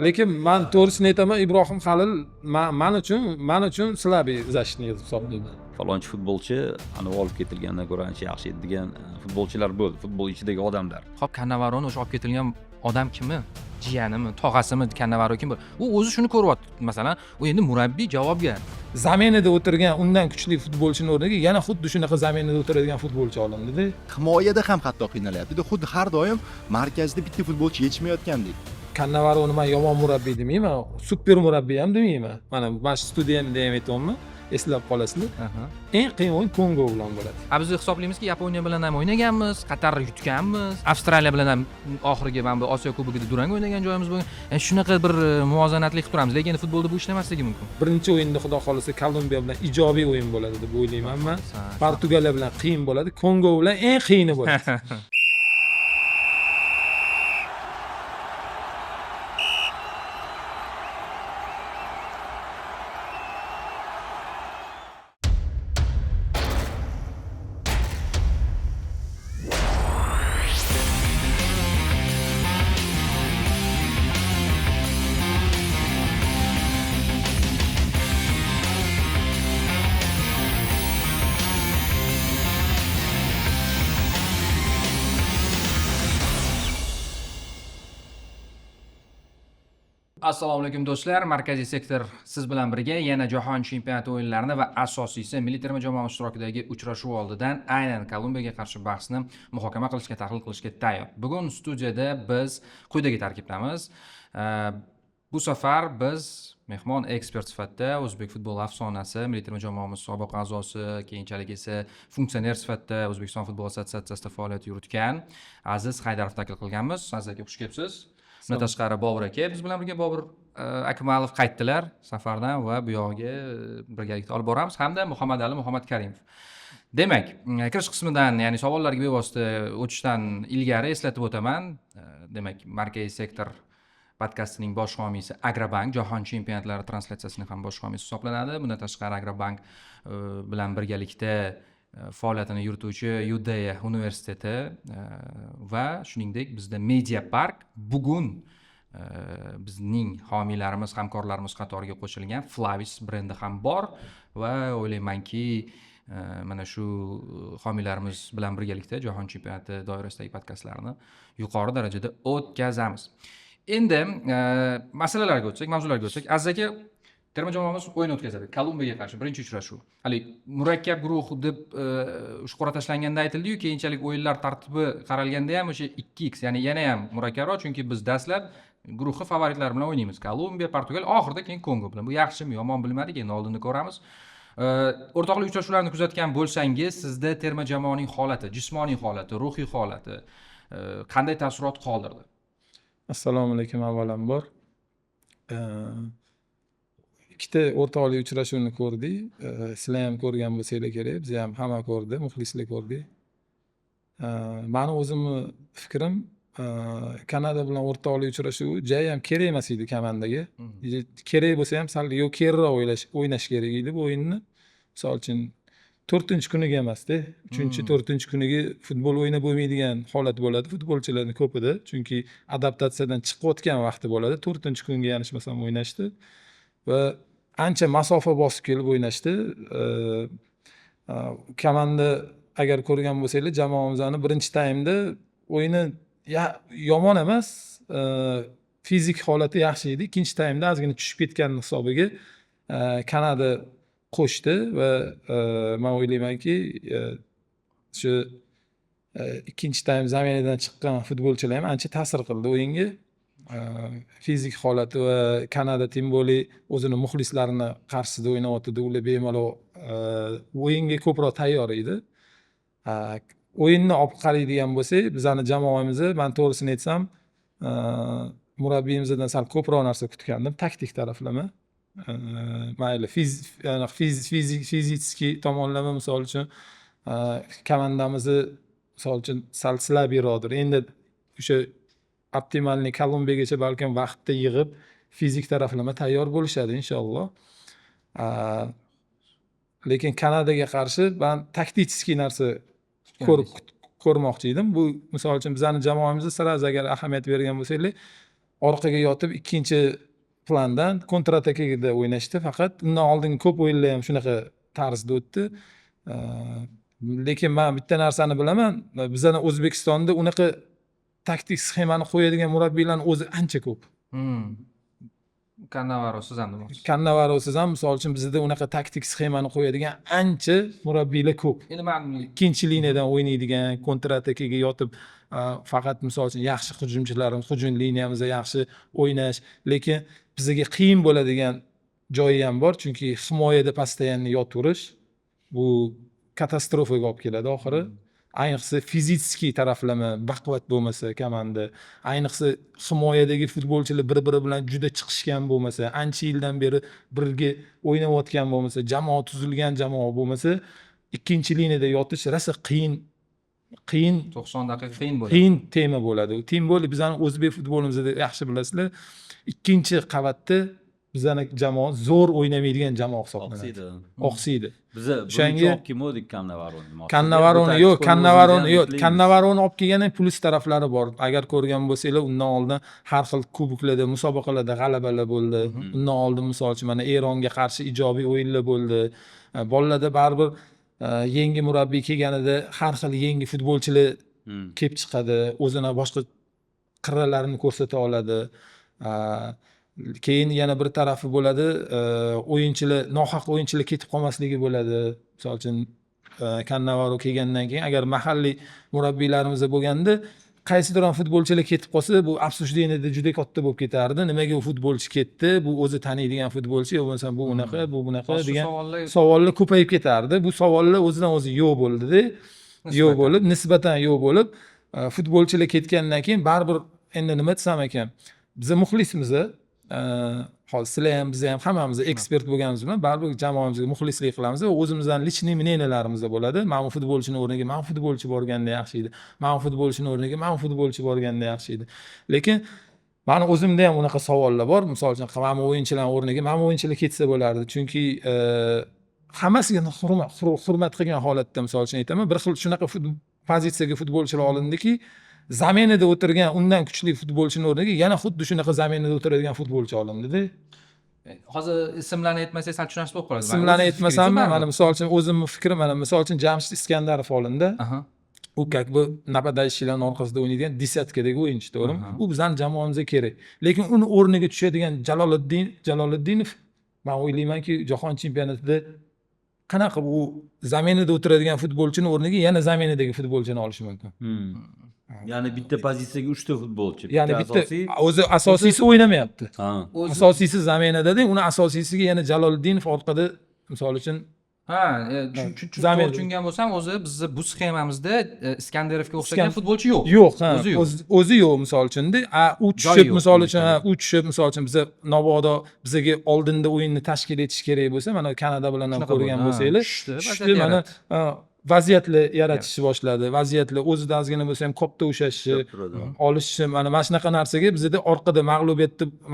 Lekin men to'g'risini aytaman, Ibrohim Halil men uchun slabiy защитник hisoblayman. Falonchi futbolchi olib ketilgandan ko'ra ancha yaxshi edi degan futbolchilar bo'ldi, futbol ichidagi odamlar. Hop, Kannavaroni o'sha olib ketilgan odam kimi? Jiyanimi, tog'asimi, Kannavaro kim? U o'zi shuni ko'ryapti. Masalan, u endi murabbiy javobgar. Zaminida o'tirgan undan kuchli futbolchining o'rniga yana xuddi shunaqa zaminida o'tiradigan futbolchi olindi-da. Himoyada ham hatto qiynalyapti. Xuddi har doim markazda bitta futbolchi yetishmayotgandek. Kannavaroni men yomon murabbiy demayman, super murabbiy ham demayman. Mana shu studiyamda ham aytayapman. Eslab qolasizlar. Eng qiyin o'yin Kongo bilan bo'ladi. Biz hisoblaymizki, Yaponiya bilan ham o'ynaganmiz, Qatar yutganmiz, Avstraliya bilan ham oxirgi mana bu Osiyo Kubogida durang o'ynagan joyimiz bo'lgan. Shunaqa bir muvozanatli qilib turamiz, lekin futbolda bu ishlamasligi mumkin. Birinchi o'yinda xudo xolisa Kolumbiya bilan ijobiy o'yin bo'ladi deb o'ylayman men. Portugaliya bilan qiyin bo'ladi, Kongo bilan eng qiyini bo'ladi. Assalomu alaykum do'stlar, Markaziy sektor siz bilan birga yana jahon chempionati o'yinlarini va asosiysi milliy terma jamoa ishtirokidagi uchrashuv oldidan aynan Kolumbiyaga qarshi bahsni muhokama qilishga, tahlil qilishga tayyor. Bugun studiyada biz quyidagi tarkibdamiz. Bu safar biz mehmon ekspert sifatida o'zbek futbol afsonasi, milliy terma jamoamiz sobiq a'zosi, keyinchalik esa funksioner sifatida O'zbekiston futbol assotsiatsiyasida faoliyat yuritgan Aziz Haydarovni taklif qilganmiz. Aziz aka, xush kelibsiz. Bundan tashqari Bobur aka biz bilan birga Bobur Akmalov qaytdilar safardan va bu yoqqa birgalikda olib boramiz, hamda Muhammadali Muhammadkarimov. Demak, kirish qismidan, ya'ni savollarga bevosita o'tishdan ilgari eslatib o'taman. Demak, Markaziy sektor podkastining bosh homiysi Agrobank jahon chempionatlari translyatsiyasining ham bosh homiysi hisoblanadi. Bundan tashqari Agrobank bilan birgalikda faoliyatini yurituvchi Yudeya universiteti va shuningdek bizda Media Park bugun bizning homiylarimiz, hamkorlarimiz qatoriga qo'shilgan Flavis brendi ham bor va o'ylaymanki mana shu homiylarimiz bilan birgalikda jahon chempionati doirasidagi podkastlarni yuqori darajada o'tkazamiz. Endi masalalarga o'tsak, mavzularga o'tsak, Aziz aka, terma jamoamiz o'yin o'tkazadi Kolumbiyaga qarshi birinchi uchrashuv. Hali murakkab guruh deb shqora tashlanganda aytildi-yu, keyinchalik o'yinlar tartibi qaralganda ham o'sha 2x, ya'ni yana ham murakkabroq, chunki biz dastlab guruhni favoritlari bilan o'ynaymiz. Kolumbiya, Portugaliya, oxirida keyin Kongo bilan. Bu yaxshimi, yomon bilmadik, endi oldinda ko'ramiz. O'rtoqlik uchrashuvlarni kuzatgan bo'lsangiz, sizda terma jamoaning holati, jismoniy holati, ruhiy holati qanday taassurot qoldirdi? Assalomu alaykum avvalambor. Ikkita o'rtoqlik uchrashuvini ko'rdik. Sizlar ham ko'rgan bo'lsanglar kerak, biz ham hamma ko'rdi, muxlislar ko'rdi. Meni o'zimni fikrim, Kanada bilan o'rtoqlik uchrashuvi joyi ham kerak emas edi komandaga. Kerak bo'lsa ham sal keyinroq o'ynash kerak edi bu o'yinni. Misol uchun 4-kuniga emas-da, 3-4-kuniga futbol o'ynab bo'lmaydigan holat bo'ladi futbolchilarning ko'pida, chunki adaptatsiyadan chiqayotgan vaqti bo'ladi. 4-kunga yanishmasam o'ynashdi va ancha masofa bosib kelib o'ynashdi. Komanda agar ko'rgan bo'lsanglar, jamoamizni birinchi taymda o'yini yomon emas, fizik holati yaxshi edi. Ikkinchi taymda ozgina tushib ketgan hisobiga Kanada qo'shdi va men o'ylaymanki, shu ikkinchi taym zaminidan chiqqan futbolchilar ham ancha ta'sir qildi o'yinga. Fizik holati va Kanada timboli o'zini muxlislarini qarshisida o'ynayotdi. Ular bemalol o'yinga ko'proq tayyor edi. O'yinni olib qaraydigan bo'lsak, bizning jamoamizni, men to'g'risini aytsam, murabbiyimizdan sal ko'proq narsa kutgandim, taktik taraflama. Mayli, fiziki tomonlama, misol uchun komandamizni misol uchun sal slabiyroqdir. Endi o'sha optimalniy Kolumbiyagacha balkim vaqtda yig'ib, fizik taraflama tayyor bo'lishadi inshaalloh. Lekin Kanadaga qarshi men taktik narsa ko'rmoqchi edim. Bu misol uchun bizning jamoamizda sira agar ahamiyat bergan bo'lsanglar, orqaga yotib ikkinchi plandan kontr-atakada o'ynashdi. Faqat undan oldingi ko'p o'yinlar ham shunaqa tarzda o'tdi. Lekin men bitta narsani bilaman, bizning O'zbekistonda unaqa taktik sxemani qo'yadigan murabbiylarning o'zi ancha ko'p. Cannavaro siz ham demoqchisiz. Cannavaro siz ham misol uchun bizda unaqa taktik sxemani qo'yadigan ancha murabbiylar ko'p. Endi men Ikkinchi liniyadan o'ynaydigan, kontr-atakaga yotib faqat misol uchun yaxshi hujumchilarimiz, hujum liniyamizda yaxshi o'ynash, lekin bizga qiyin bo'ladigan joyi ham bor, chunki himoyada постоянно yotirish bu katastrofaga olib keladi oxiri. Ayniqsa fizический taraflama baquvvat bo'lmasa komanda, ayniqsa himoyadagi futbolchilar bir-biri bilan juda chiqishgan bo'lmasa, ancha yildan beri birga o'ynayotgan bo'lmasa, jamoa tuzilgan jamoa bo'lmasa, ikkinchi liniyada yotish rosa qiyin 90 daqiqa qiyin bo'ladi. qiyin tema bo'ladi. Tim bo'li bizning o'zbek futbolimizda yaxshi bilasizlar, ikkinchi qavatda bizning jamoa zo'r o'ynamaydigan jamoa hisoblanadi. Oqsiydi. Biza O'shanga- birinchi olib kelmodik Cannavaroni. Cannavaroni yo'q, Cannavaro'ni olib kelgani plus taraflari bor. Agar ko'rgan bo'lsanglar, undan oldin har xil kuboklarda, musobaqalarda g'alabalar bo'ldi. Undan oldin misol uchun mana Eronga qarshi ijobiy o'yinlar bo'ldi. Bolalarda baribir yangi murabbiy kelganida har xil yangi futbolchilar kelib chiqadi, o'zini boshqa qirralarini ko'rsata oladi. Keyin yana bir tarafi bo'ladi, o'yinchilar, nohaq o'yinchilar ketib qolmasligi bo'ladi. Misol uchun Cannavaro kelgandan keyin agar mahalliy murabbiylarimiz bo'lganda, qaysidir ham futbolchilar ketib qolsa, bu обсуждениеda juda katta bo'lib ketardi. Nimaga u futbolchi ketdi? Bu o'zi taniydigan futbolchi, yo bo'lmasa bu unaqa, bu bunaqa degan savollar ko'payib ketardi. Bu savollar o'zidan o'zi yo'q bo'ldi-da. Yo'q bo'lib, nisbatan yo'q bo'lib, futbolchilar ketgandan keyin baribir endi nima desam ekan, biz muxlismiz. Hozir sizlar ham, biz ham hammamiz ekspert bo'lganimiz bilan baribir jamoamizga muxlislik qilamiz va o'zimizdan lichniy мненияларimiz bo'ladi. Mana futbolchini o'rniga mana futbolchi borganda yaxshi edi. Mana futbolchini o'rniga mana futbolchi borganda yaxshi edi. Lekin mani o'zimda ham unaqa savollar bor. Misol uchun mana o'yinchilar o'rniga mana o'yinchilar ketsa bo'lardi. Chunki hammasiga hurmat qilgan holatda misol uchun aytaman, bir xil shunaqa pozitsiyaga futbolchilar olindiki, zaminada o'tirgan undan kuchli futbolchini o'rniga yana xuddi shunaqa zaminada o'tiradigan futbolchi olindi-da. Hozir ismlarni aytmasangiz sal tushunarsiz bo'lib qoladi. Ismlarni aytmasam, mana misol uchun o'zimning fikrim, mana misol uchun Jamshid Iskandarov olindi. U как бы нападающийlarning orqasida o'ynaydigan desatkadagi o'yinchi, to'g'rimi? U bizning jamoamizga kerak. Lekin uni o'rniga tushadigan Jaloliddinov, men o'ylaymanki, jahon chempionatida qanaqa u zaminada o'tiradigan futbolchini o'rniga yana zaminadagi futbolchini olishi mumkin. Ya'ni bitta pozitsiyaga 3 ta futbolchi. Ya'ni bitta o'zi asosiysi o'ynamayapti. Asosiysi zaminada-da, uni asosiysiga yana Jaloliddinov orqada misol uchun tushungan bo'lsam, o'zi bizni bu sxemamizda Iskandarovga o'xshagan futbolchi yo'q. Yo'q, o'zi yo'q misol uchun-da. U tushib misol uchun, u tushib misol uchun biz mabodo bizga oldinda o'yinni tashkil etish kerak bo'lsa, mana Kanada bilan ham ko'rgan bo'lsanglar, tushdi mana vaziyatlar yaratishni boshladi. Vaziyatlar o'zida ozgina bo'lsa ham kopda ushlashi, olishi, mana shunaqa narsaga bizda orqada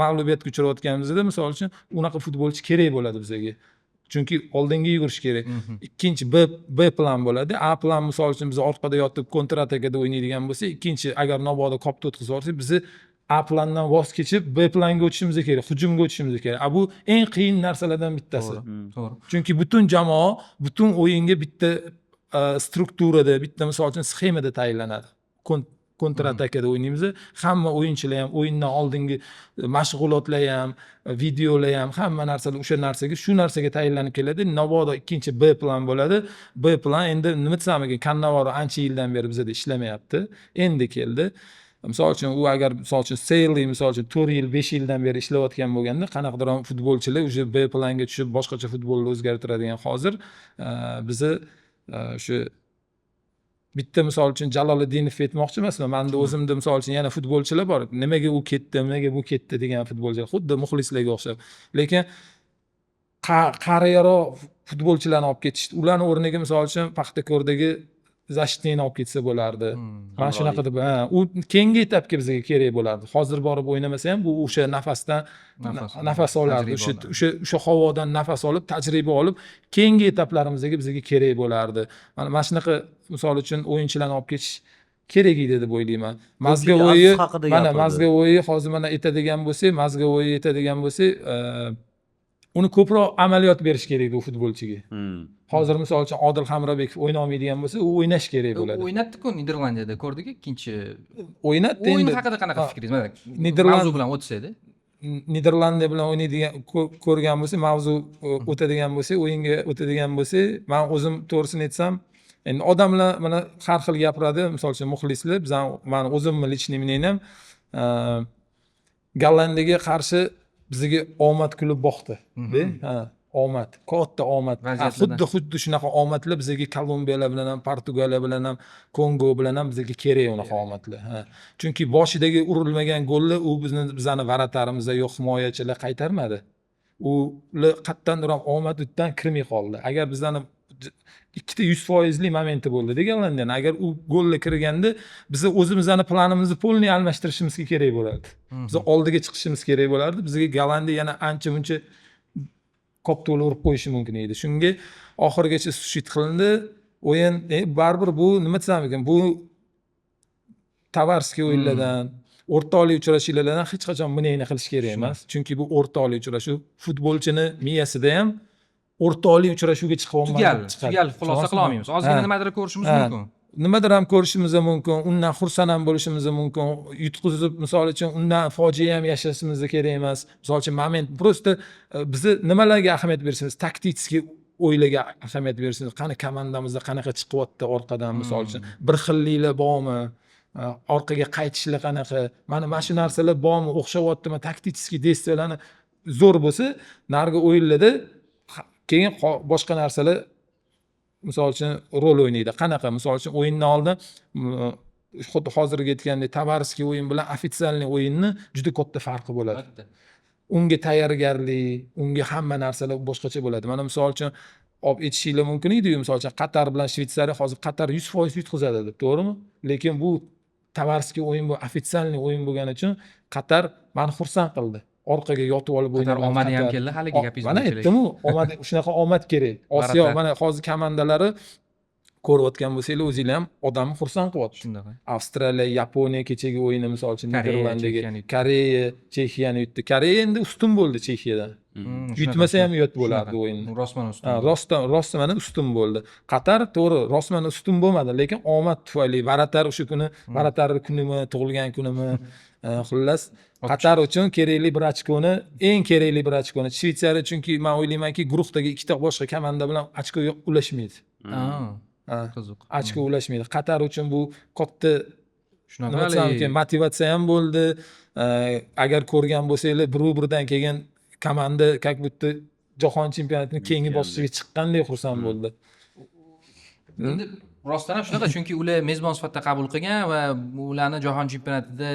mag'lubiyatga uchrayotganimizda misol uchun unaqa futbolchi kerak bo'ladi bizga. Chunki oldinga yugurish kerak. Ikkinchi B plan bo'ladi. A plan misol uchun biz orqada yotib kontr-atakada o'ynaydigan bo'lsa, ikkinchi agar mabodo kopda o'tkazib olsak, biz A plandan voz kechib B planga o'tishimiz kerak, hujumga o'tishimiz kerak. Bu eng qiyin narsalardan bittasi. To'g'ri. Chunki butun jamoa butun o'yinga bitta strukturada, bitta misol uchun sxemada tayinlanadi. Kontr-atakada o'ynaymiz. Hamma o'yinchilar ham, o'yindan oldingi mashg'ulotlar ham, videolar ham, hamma narsalar o'sha narsaga, shu narsaga tayinlanib keladi. Mabodo ikkinchi B plan bo'ladi. B plan endi nima desam ekan, Cannavaro ancha yildan beri bizda ishlamayapti. Endi keldi. Misol uchun u agar misol uchun Seyli misol uchun 4 yil, 5 yildan beri ishlayotgan bo'lganda, qanaqadir futbolchilar o'sha B planga tushib boshqacha futbolni o'zgartiradigan hozir bizni shu bitta misol uchun Jaloliddinov aytmoqchi emasman. Menda o'zimda misol uchun yana futbolchilar bor. Nimaga u ketdi, nimaga bu ketdi degan futbolchilar, xuddi muxlislarga o'xshab. Lekin qariyaroq futbolchilarni olib ketishdi. Ularning o'rniga misol uchun Paxtakordagi Zashtini olib ketsa bo'lardi. Mana shunaqa deb, u keyingi etapga bizga kerak bo'lardi. Hozir borib o'ynamasa ham bu o'sha nafas olardi. O'sha havodan nafas olib, tajriba olib, keyingi etaplarimizga bizga kerak bo'lardi. Mana shunaqa misol uchun o'yinchilarni olib ketish kerak edi deb o'ylayman. Ko'pchilik Mazgavoyi Aziz haqida mana gapirdi. Mazgavoyi hozir mana aytadigan bo'lsak, Mazgavoyi aytadigan bo'lsak, uni ko'proq amaliyot berish kerak edi u futbolchiga. Hozir misol uchun Odil Hamrabekov o'ynolmaydigan bo'lsa, u o'ynash kerak bo'ladi. O'ynatdi-ku Niderlandiyada, ko'rdik ikkinchi. O'ynatdi O'yin endi. haqida qanaqa fikringiz? Mana Niderland- mavzu bilan o'tsa edi. Niderlandiya bilan o'ynaydigan ko'rgan bo'lsa, mavzu o'tadigan bo'lsa, o'yinga o'tadigan bo'lsa, men o'zim to'g'risini aytsam, endi odamlar mana har xil gapiradi, misol uchun muxlislar, men o'zimni личный мнением, Gollandiyaga qarshi bizga omad kulib boqdi. Ha, omad, katta omad. Xuddi shunaqa omadlar bizga Kolumbiyalar bilan ham, Portugaliya bilan ham, Kongo bilan ham bizga kerak unaqa omadlar. Ha. Chunki boshidagi urilmagan golni u bizani varatarimizda yo'q himoyachilar qaytarmadi. Ular qattandir ham omad o'tdan kirmay qoldi. Agar bizani ikkita 100% momenti bo'ldi Gollandiyani. Agar u golga kirganda biz o'zimizning planimizni polniy almashtirishimiz kerak bo'lardi. Biz oldiga chiqishimiz kerak bo'lardi. Bizga Gollandiya yana ancha-muncha kopto'li urib qo'yishi mumkin edi. Shunga oxirigacha sushit qilindi. O'yin baribir bu nima desam ekan, bu Tavarskiy o'yinlardan, o'rtoqlik uchrashuvlardan hech qachon bunayni qilish kerak emas. Chunki bu o'rtoqlik uchrashuv futbolchini miyasida ham o'rtoqlik uchrashuvga Tugal xulosa qila olmaymiz. Ozgina nimadir ko'rishimiz mumkin. Nimadir ham ko'rishimiz mumkin, undan xursand ham bo'lishimiz mumkin, yutqizib, misol uchun undan fojia ham yashashimiz kerak emas. Misol uchun moment prosta bizni nimalarga ahamiyat berishimiz, taktik o'ylarga ahamiyat berishimiz, qani komandamizda qanaqa chiqyapti orqadan, misol uchun bir xilliklar bormi, orqaga qaytishlar qanaqa, mana shu narsalar bormi, o'xshayaptimi, taktik действияларni zo'r bo'lsa, nargi o'yinlarda keyin boshqa narsalar misol uchun rol o'ynaydi. Qanaqa? Misol uchun o'yindan oldin xuddi hozirgi aytgandek Tavarskiy o'yin bilan ofitsialniy o'yinni juda katta farqi bo'ladi. Unga tayyorgarlik, unga hamma narsalar boshqacha bo'ladi. Mana misol uchun olib aytishinglar mumkin edi, misol uchun Qatar bilan Shveysariya hozir Qatar 100% yutqizadi deb, to'g'rimi? Lekin bu Tavarskiy o'yin bu ofitsialniy o'yin bo'lgani uchun Qatar meni xursand qildi. Orqaga yotib olib o'ynadi. Omadi ham keldi haligi gapingiz. Mana aytdim-ku, omad shunaqa omad kerak. Osiyo mana hozir komandalari ko'rayotgan bo'lsanglar, o'zinglar ham odamni xursand qilyapti. Shunday. Avstraliya, Yaponiya kechagi o'yini misol uchun Niderlandiyaga, Koreya, Chexiyani yutdi. Koreya endi ustun bo'ldi Chexiyadan. Yutmasa ham yot bo'lardi o'yinni. Rostman ustun. Rostman ustun bo'ldi. Qatar to'g'ri, Rostman ustun bo'lmadi, lekin omad tufayli Varatar o'sha kuni, Varatar kunimi, tug'ilgan kunimi, xullas Qatar uchun kerakli bir ochkoni, eng kerakli bir ochkoni. Shveysariya chunki men o'ylaymanki, guruhdagi ikkita boshqa komanda bilan ochko ulashmaydi. Qiziq. Ochko ulashmaydi. Qatar uchun bu katta shunaqa motivatsiya ham bo'ldi. Agar ko'rgan bo'lsanglar, bir-biridan keyin komanda как будто jahon chempionatining keyingi bosqichiga chiqqandek xursand bo'ldi. Endi rostdan ham shunaqa, chunki ular mezbon sifatida qabul qilgan va ularni jahon chempionatida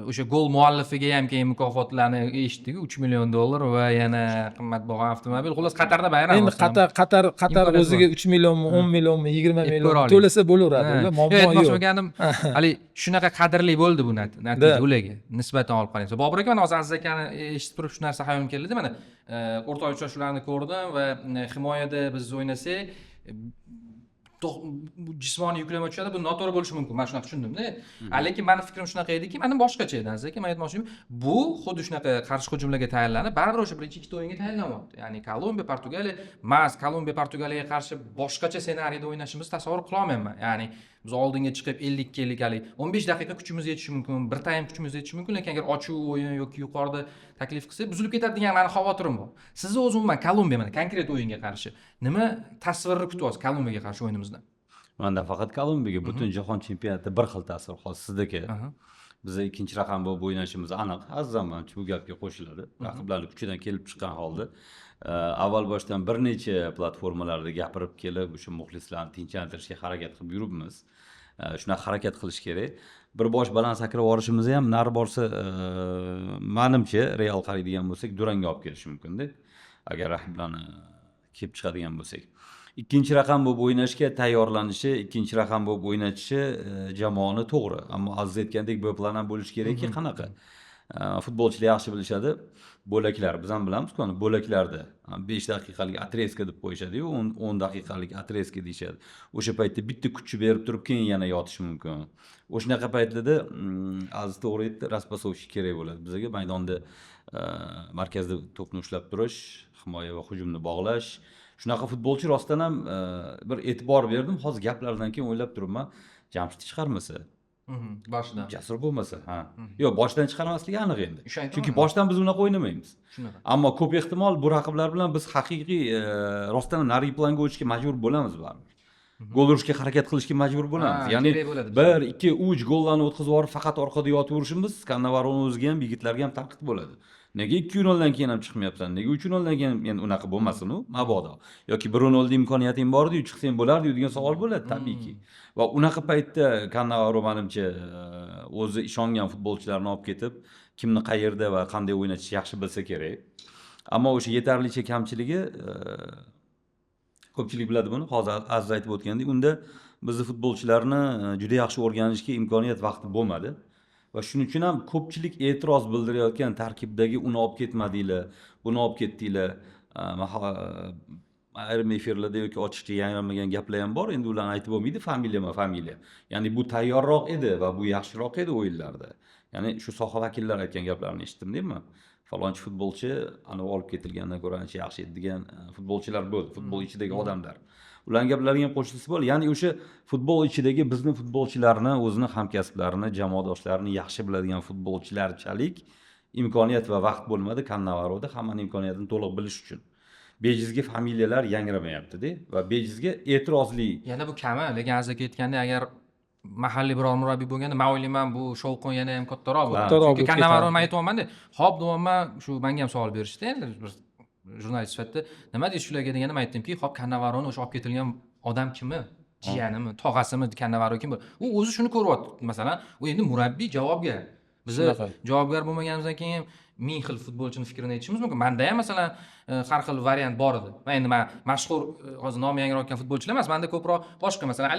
o'sha gol muallifiga ham keyin mukofotlarni eshitdik, $3 million va yana qimmatbaho avtomobil. Xullas Qatarda bayram. Endi Qatar o'ziga 3 millionmi, 10 millionmi, 20 million to'lasa bo'laveradi. Muammo yo'q. Aytmoqchiganim, hali shunaqa qadrli bo'ldi bu natija ularga nisbatan olib qaraysiz. Bobur aka, mana hozir Aziz akani eshitib turib shu narsa hayolimga keldi. Mana o'rtoq uchrashuvlarni ko'rdim va himoyada biz o'ynasak jismoniy yuklama tushadi, bu noto'g'ri bo'lishi mumkin. Men shunaqa tushundimda. Lekin meni fikrim shunaqa ediki, meni boshqacha edi Aziz aka, men aytmoqchim, bu xuddi shunaqa qarshi hujumlarga tayyorlanib, baribir o'sha birinchi ikkita o'yinga tayyorlanyapti. Ya'ni Kolumbiya, Portugaliya, Kolumbiya, Portugaliyaga qarshi boshqacha ssenariyda o'ynashimizni tasavvur qila olmayman. Ya'ni biz oldinga chiqib 50 kellik 15 daqiqa kuchimiz yetishi mumkin, bir taym kuchimiz yetishi mumkin, lekin agar ochuv o'yin yoki yuqorida taklif qilsa, buzilib ketadi degan meni xavotirim bor. Sizni o'z umuman Kolumbiya mana konkret o'yinga qarshi nima tasvirni kutyapsiz Kolumbiyaga qarshi o'yinimizdan? Manda faqat Kolumbiyaga butun jahon chempionatida bir xil ta'sir hozir sizdagi. Biz ikkinchi raqam bo'lib o'ynashimiz aniq. Azam bu gapga qo'shiladi. Raqiblarning kuchidan kelib chiqqan holda avval boshdan bir necha platformalarda gapirib kelib, o'sha muxlislarni tinchlantirishga harakat qilib yuribmiz. Shunaqa harakat qilish kerak. Bir bosh baland sakrab yorishimiz ham nari borsa, menimcha Real qaraydigan bo'lsak, Duranga olib kelish mumkin-da. Agar raqiblarni kelib chiqadigan bo'lsak. Ikkinchi raqam bo'lib o'ynashga tayyorlanishi, ikkinchi raqam bo'lib o'ynatishi jamoani to'g'ri. Ammo aziz aytgandek, bu plan ham bo'lish kerakki, qanaqa? futbolchilar yaxshi bilishadi. Bo'laklar, biz ham bilamiz-ku, bo'laklarda 5 daqiqalik atreska deb qo'yishadi-yu, 10 daqiqalik atreska deyishadi. O'sha paytda bitta kuchni berib turib, keyin yana yotish mumkin. O'shanaqa paytlarda Aziz to'g'ri aytdi, raspasovchi kerak bo'ladi. Bizga maydonda markazda to'pni ushlab turish, himoya va hujumni bog'lash. Shunaqa futbolchi rostdan ham bir e'tibor berdim. Hozir gaplardan keyin o'ylab turibman, Jamshid chiqarmasa, Boshidan. Jasur bo'lmasa, yo'q, boshdan chiqarmasligi aniq endi. Ishondim. Chunki boshdan biz unaqa o'ynamaymiz. Shunaqa. Ammo ko'p ehtimol bu raqiblar bilan biz haqiqiy rostdan ham narigi planga o'tishga majbur bo'lamiz baribir. Gol urishga harakat qilishga majbur bo'lamiz. Ya'ni kerak bo'ladi. 1, 2, 3 gollarni o'tkazib yuborib faqat orqada yotaverishimiz Kannavaroni o'ziga ham, yigitlarga ham tanqid bo'ladi. Nega 2-0 dan keyin ham chiqmayapsan? Nega 3-0 dan keyin endi unaqa bo'lmasin u, mabodo. Yoki 1-0 da imkoniyating bor-ku, chiqsang bo'lardi degan savol bo'ladi tabiiyki. Va unaqa paytda Kannavaro menimcha o'zi ishongan futbolchilarni olib ketib, kimni qayerda va qanday o'ynatish yaxshi bilsa kerak. Ammo o'sha yetarlicha kamchiligi ko'pchilik biladi buni. Hozir Aziz aytib o'tgandek, unda bizni futbolchilarni juda yaxshi o'rganishga imkoniyat vaqti bo'lmadi. Va shuning uchun ham ko'pchilik e'tiroz bildirayotgan tarkibdagi uni olib ketmadinglar, buni olib ketdinglar. Ayrim efirlarda yoki ochiqcha yangramagan gaplar ham bor. Endi ularni aytib bo'lmaydi, familiya. Ya'ni bu tayyorroq edi va bu yaxshiroq edi o'yinlarda. Ya'ni shu soha vakillari aytgan gaplarni eshitdim deymi? Falonchi futbolchi ana olib ketilgandan ko'ra ancha yaxshi edi degan futbolchilar bo'ldi, futbol ichidagi odamlar. Ularning gaplariga ham qo'shilsa bo'ladi. Ya'ni o'sha futbol ichidagi bizni futbolchilarni, o'zini hamkasblarini, jamoadoshlarini yaxshi biladigan futbolchilarchalik imkoniyat va vaqt bo'lmadi Kannavaroda hammaning imkoniyatini to'liq bilish uchun. Bejizga familiyalar yangramayapti-da va bejizga e'tirozli. Yana bu kami, lekin Aziz aka aytgandek, agar mahalliy biror murabbiy bo'lganda, men o'ylayman bu shovqin yana ham kattaroq bo'ladi. Chunki Kannavaroni men aytayapman-da, hop deyapman, shu menga ham savol berishdi endi bir jurnalist sifatida. Nima deysiz shularga deganda men aytdimki, hop Kannavaroni o'sha olib ketilgan odam kimi? Jiyanimi, tog'asimi, Kannavaro kim bu? U o'zi shuni ko'ryapti. Masalan, u endi murabbiy javobgar. Biz javobgar bo'lmaganimizdan keyin ming xil futbolchini fikrini aytishimiz mumkin. Menda ham masalan har xil variant bor edi. Men endi mashhur hozir nomi yangrayotgan futbolchilar emas, menda ko'proq boshqa masalan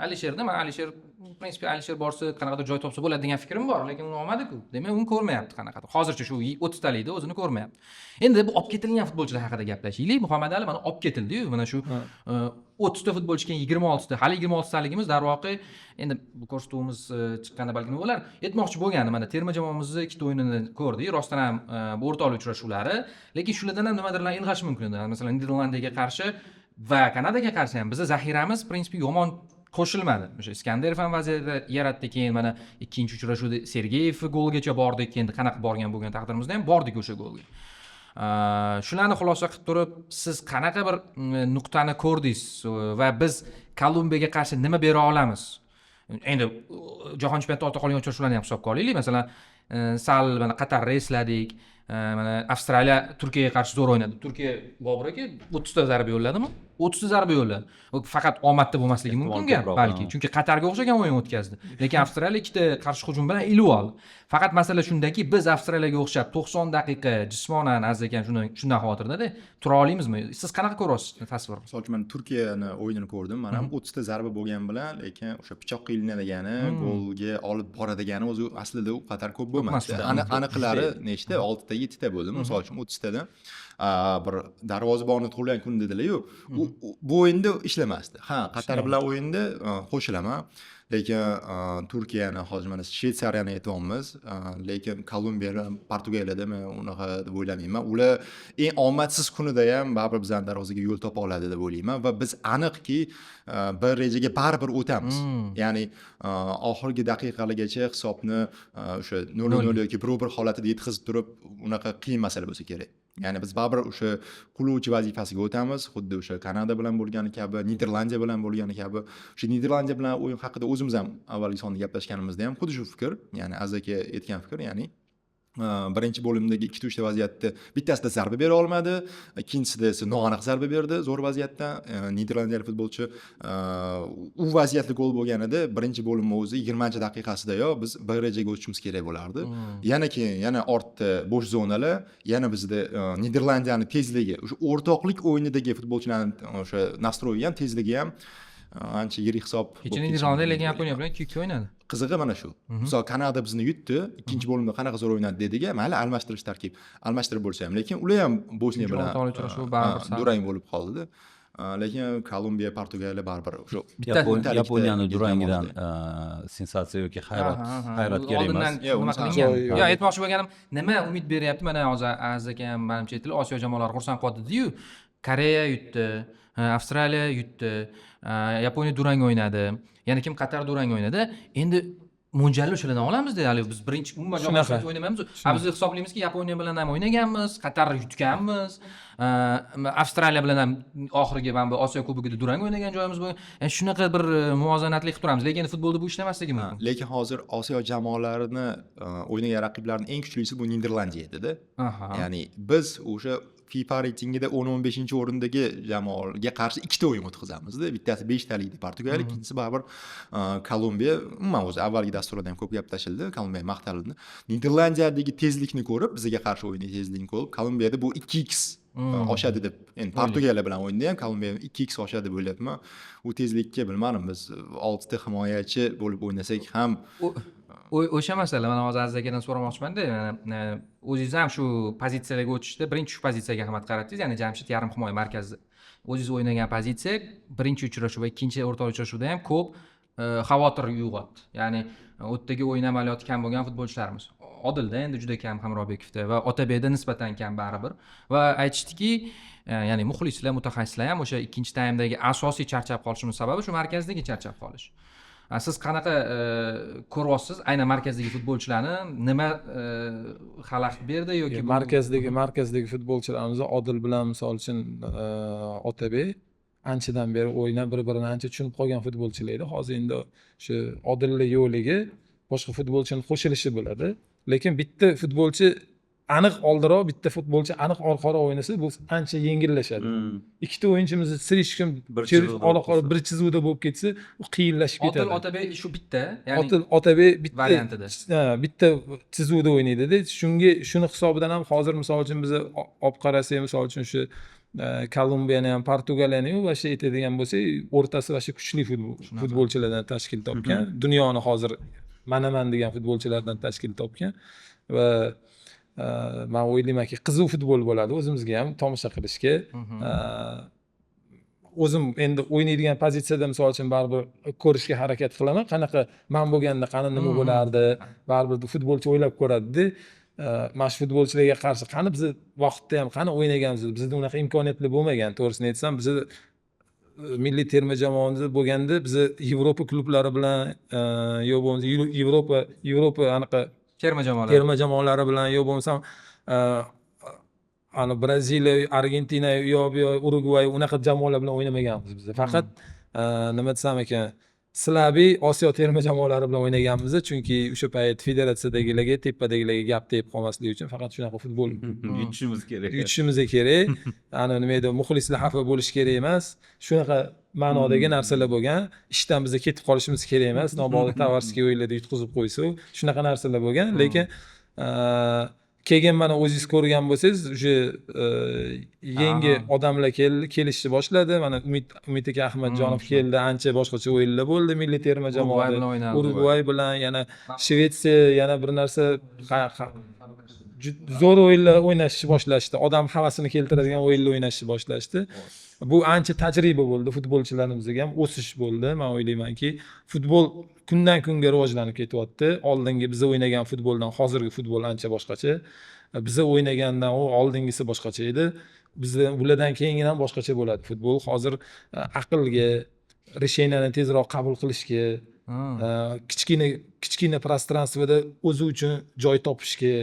Alisherda men Alisher prinsipga Alisher borsa qanaqadir joy topsa bo'ladi degan fikrim bor, lekin uni olmadi-ku. Demak, uni ko'rmayapti qanaqadir. Hozircha shu 30 talikda o'zini ko'rmayapti. Endi bu olib ketilgan futbolchilar haqida gaplashaylik. Muhammad Ali mana olib ketildi-yu, mana shu 30 ta futbolchi keyin 26 ta. Hali 26 taligimiz darvoqe endi bu ko'rsatuvimiz chiqqanda balki nima bo'lar? Aytmoqchi bo'lganim, mana terma jamoamizning ikkita o'yinini ko'rdik. Rostdan ham bu o'rtoqlik uchrashuvlari, lekin shulardan ham nimadirlar ilg'ash mumkin edi. Masalan, Niderlandiyaga qarshi va Kanadaga qarshi ham bizning zaxiramiz prinsipga yomon qo'shilmadi. O'sha Iskandarov ham vaziyat yaratdi, keyin mana ikkinchi uchrashuvda Sergeyev golgacha bordik, endi qanaqa borgan bo'lgan taqdirimizda ham bordik o'sha golga. Shularni xulosa qilib turib, siz qanaqa bir nuqtani ko'rdingiz va biz Kolumbiyaga qarshi nima bera olamiz? Endi jahon chempionatida ortda qolgan uchrashuvlarni ham hisobga olaylik. Masalan, sal mana Qatarni esladik. Mana Avstraliya Turkiyaga qarshi zo'r o'ynadi. Turkiya Bobur aka 30 ta zarba yo'lladimi? 30 ta zarba yo'lladi. U faqat omadda bo'lmasligi mumkin gap, balki. Chunki Qatarga o'xshagan o'yin o'tkazdi. Lekin Avstraliya ikkita qarshi hujum bilan ilib oldi. Faqat masala shundaki, biz Avstraliyaga o'xshab 90 daqiqa jismonan Aziz ekan shundan xavotirda-da. Tura olamizmi? Siz qanaqa ko'rasiz tasvir? Misol uchun men Turkiyani o'yinini ko'rdim. Men ham 30 ta zarba bo'lgan bilan, lekin o'sha pichoq qilinadigan, golga olib boradigani o'zi aslida u qadar ko'p bo'lmasdi. Aniqlari nechta? 6 ta, 7 ta bo'ldi. Misol uchun 30 tadan bir darvozabonni tug'ilgan kun dedilar-yu, bu o'yinda ishlamasdi. Ha, Qatar bilan o'yinda qo'shilaman. Lekin Turkiyani, hozir mana Shvetsariyani aytyapmiz, lekin Kolumbiya, Portugaliyada men unaqa deb o'ylamayman. Ular eng omadsiz kunida ham baribir bizning darvozaga yo'l topa oladi deb o'ylayman va biz aniqki bir rejaga baribir o'tamiz. Ya'ni oxirgi daqiqalargacha hisobni o'sha 0-0 yoki 1-1 holatida yetkazib turib, unaqa qiyin masala bo'lsa kerak. Ya'ni biz baribir o'sha quluvchi vazifasiga o'tamiz, xuddi o'sha Kanada bilan bo'lgani kabi, Niderlandiya bilan bo'lgani kabi. O'sha Niderlandiya bilan o'yin haqida o'zimiz ham avvalgi sonda gaplashganimizda ham xuddi shu fikr, ya'ni Aziz aka aytgan fikr, ya'ni birinchi bo'limdagi 2-3 ta vaziyatda bittasida zarba bera olmadi, ikkinchisida esa noaniq zarba berdi zo'r vaziyatdan. Niderlandiyalik futbolchi u vaziyatli gol bo'lganida birinchi bo'limning o'zi 20-daqiqasida biz bir rejaga o'tishimiz kerak bo'lardi. Yana keyin yana ortda bo'sh zonalar, yana bizda Niderlandiyani tezligi, o'sha o'rtoqlik o'yinidagi futbolchilarning o'sha nastroyi ham, tezligi ham ancha yirik hisob. Kecha Niderlandiya lekin Yaponiya bilan 2-2 o'ynadi. Qizig'i mana shu. Misol Kanada bizni yutdi, ikkinchi bo'limda qanaqa zo'r o'ynadi dediga, mayli almashtirish tarkib, almashtirib bo'lsa ham, lekin ular ham Bosniya bilan uchrashuv baribir durang bo'lib qoldi-da. Lekin Kolumbiya, Portugaliya baribir o'sha Yaponiyani durangidan sensatsiya yoki hayratga emas. Oldindan nima qilingan? Yo, aytmoqchi bo'lganim, nima umid beryapti? Mana hozir Aziz aka ham manimcha aytdi, Osiyo jamoalari xursand qoldi-yu. Koreya yutdi, Avstraliya yutdi, Yaponiya durang o'ynadi. Yana kim Qatar durang o'ynadi. Endi mo'ljalni o'shalardan olamizda, hali biz birinchi umuman jamoa o'ynamaymiz. Biz hisoblaymizki, Yaponiya bilan ham o'ynaganmiz, Qatar yutganmiz, Avstraliya bilan ham oxirgi mana bu Osiyo Kubogida durang o'ynagan joyimiz bo'lgan. Yani shunaqa bir muvozanatli qilib turamiz, lekin futbolda bu ishlamasligi mumkin. Lekin hozir Osiyo jamoalarini o'ynagan raqiblarning eng kuchlisi bu Niderlandiya edi-da. Ya'ni biz o'sha FIFA reytingida 10-15-o'rindagi jamoaga qarshi ikkita o'yin o'tkazamiz-da. Bittasi 5 talikda Portugaliya, ikkinchisi baribir Kolumbiya. Umuman o'zi avvalgi dasturlarda ham ko'p gap tashildi, Kolumbiya maqtaldi. Niderlandiyadagi tezlikni ko'rib, bizga qarshi o'yinning tezligini ko'rib, Kolumbiyada bu 2x oshadi deb, endi Portugaliya bilan o'yinda ham Kolumbiya 2x oshadi deb o'ylayapman. U tezlikka bilmadim, biz 6 ta himoyachi bo'lib o'ynasak ham o'sha masala, mana hozir Aziz akadan so'ramoqchimanda, o'zingiz ham shu pozitsiyaga o'tishda birinchi shu pozitsiyaga ahamiyat qaratdingiz, ya'ni Jamshid yarim himoya markazida. O'zingiz o'ynagan pozitsiya birinchi uchrashuv va ikkinchi o'rtoq uchrashuvda ham ko'p xavotir uyg'otdi. Ya'ni u yerdagi o'yin amaliyoti kam bo'lgan futbolchilarimiz. Odilda endi juda kam, Hamrobekovda va Otabekda nisbatan kam baribir. Va aytishdiki, ya'ni muxlislar, mutaxassislar ham o'sha ikkinchi taymdagi asosiy charchab qolishimiz sababi shu markazdagi charchab qolish. Siz qanaqa ko'ryapsiz aynan markazdagi futbolchilarni, nima xalaqit berdi yoki markazdagi futbolchilarimiz Odil bilan misol uchun Otabek anchadan beri o'ynab bir-birini ancha tushunib qolgan futbolchilar edi. Hozir endi shu Odilning yo'liga boshqa futbolchining qo'shilishi bo'ladi. Lekin bitta futbolchi aniq oldiroq, bitta futbolchi aniq orqaroq o'ynasa, bu ancha yengillashadi. Ikkita o'yinchimiz sirishkim bir chizuvda bo'lib ketsa, u qiyinlashib ketadi. Odil Otabek shu bitta, ya'ni Otabek bitta variantida. Bitta chizuvda o'ynaydi-da. Shuni hisobidan ham hozir misol uchun biz olib qarasak, misol uchun shu Kolumbiyani ham, Portugaliyani ham o'sha aytadigan bo'lsak, o'rtasi o'sha kuchli futbolchilardan tashkil topgan. Dunyoni hozir manaman degan futbolchilardan tashkil topgan va men o'ylaymanki, qiziq futbol bo'ladi o'zimizga ham tomosha qilishga. O'zim endi o'ynaydigan pozitsiyada misol uchun baribir ko'rishga harakat qilaman. Qanaqa men bo'lganda qani nima bo'lardi, baribir futbolchi o'ylab ko'radi-da. Mana shu futbolchilarga qarshi qani biz vaqtda ham qani o'ynaganmiz, bizda unaqa imkoniyatlar bo'lmagan. To'g'risini aytsam, biz milliy terma jamoamizda bo'lganda biz Yevropa klublari bilan yo bo'lmasa Yevropa anaqa terma jamoalari bilan yo bo'lmasam Braziliya, Argentina yo Urugvay unaqa jamoalar bilan o'ynamaganmiz biz. Faqat nima desam ekan, Slaviy Osiyo terma jamoalari bilan o'ynaganmiz, chunki o'sha payt federatsiyadagilarga, tepadagilarga gap tegib qolmasligi uchun faqat shunaqa futbol yutishimiz kerak. Yutishimiz kerak. Nima edi, muxlislar xafa bo'lish kerak emas. Shunaqa ma'nodagi narsalar bo'lgan. Ishdan bizga ketib qolishimiz kerak emas. Nobog'da Tavarskiy o'yinlarda yutqizib qo'ysa, shunaqa narsalar bo'lgan. Lekin keyin mana o'zingiz ko'rgan bo'lsangiz, o'sha yangi odamlar kelishni boshladi. Mana Umid aka Ahmadjonov keldi, ancha boshqacha o'yinlar bo'ldi milliy terma jamoada. Urugvay bilan, yana Shvetsiya, yana bir narsa zo'r o'yinlar o'ynashni boshlashdi. Odam havasini keltiradigan o'yinlar o'ynashni boshlashdi. Bu ancha tajriba bo'ldi futbolchilarimizga ham, o'sish bo'ldi. Men o'ylaymanki, futbol kundan kunga rivojlanib ketyapti. Oldingi biz o'ynagan futboldan hozirgi futbol ancha boshqacha. Biz o'ynagandan oldingisi boshqacha edi. Bizda ulardan keyin ham boshqacha bo'ladi futbol. Hozir aqlga, решениyalarni tezroq qabul qilishga, kichkina prostranstvada o'zi uchun joy topishga,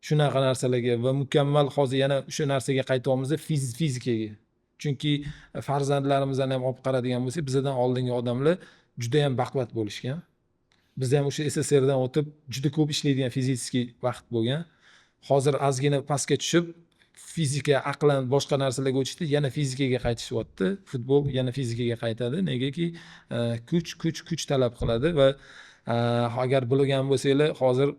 shunaqa narsalarga va mukammal hozir yana o'sha narsaga qaytyapmiz, fizikaga. Chunki farzandlarimizdan ham olib qaradigan bo'lsak, bizdan oldingi odamlar juda ham baquvvat bo'lishgan. Biz ham o'sha SSRdan o'tib juda ko'p ishlaydigan fizический vaqt bo'lgan. Hozir ozgina pastga tushib, fizika, aqlan boshqa narsalarga o'tishdi, yana fizikaga qaytishyapti. Futbol yana fizikaga qaytadi. Negaki kuch talab qiladi va agar bilgan bo'lsanglar, hozir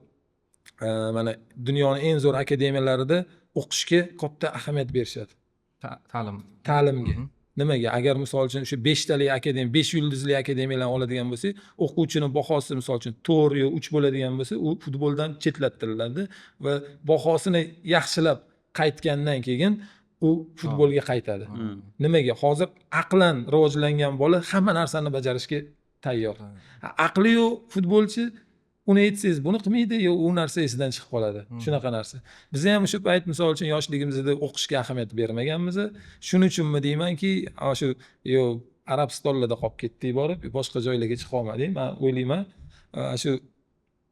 mana dunyoning eng zo'r akademiyalarida o'qishga katta ahamiyat berishadi. Ta'limga. Nimaga? Agar misol uchun o'sha 5 talik akademiya, 5 yulduzli akademiyalarni oladigan bo'lsak, o'quvchini bahosi misol uchun 4 yo 3 bo'ladigan bo'lsa, u futboldan chetlattiriladi va bahosini yaxshilab qaytgandan keyin u futbolga qaytadi. Nimaga? Hozir aqlan rivojlangan bola hamma narsani bajarishga tayyor. Aqli yo'q futbolchi uni aytsangiz buni qilmaydi yo u narsa esidan chiqib qoladi. Shunaqa narsa. Biz ham o'sha payt misol uchun yoshligimizda o'qishga ahamiyat bermaganmiz. Shuning uchunmi deymanki, shu yo Arabistonlarda qolib ketdik borib, boshqa joylarga chiqa olmadik. Men o'ylayman, shu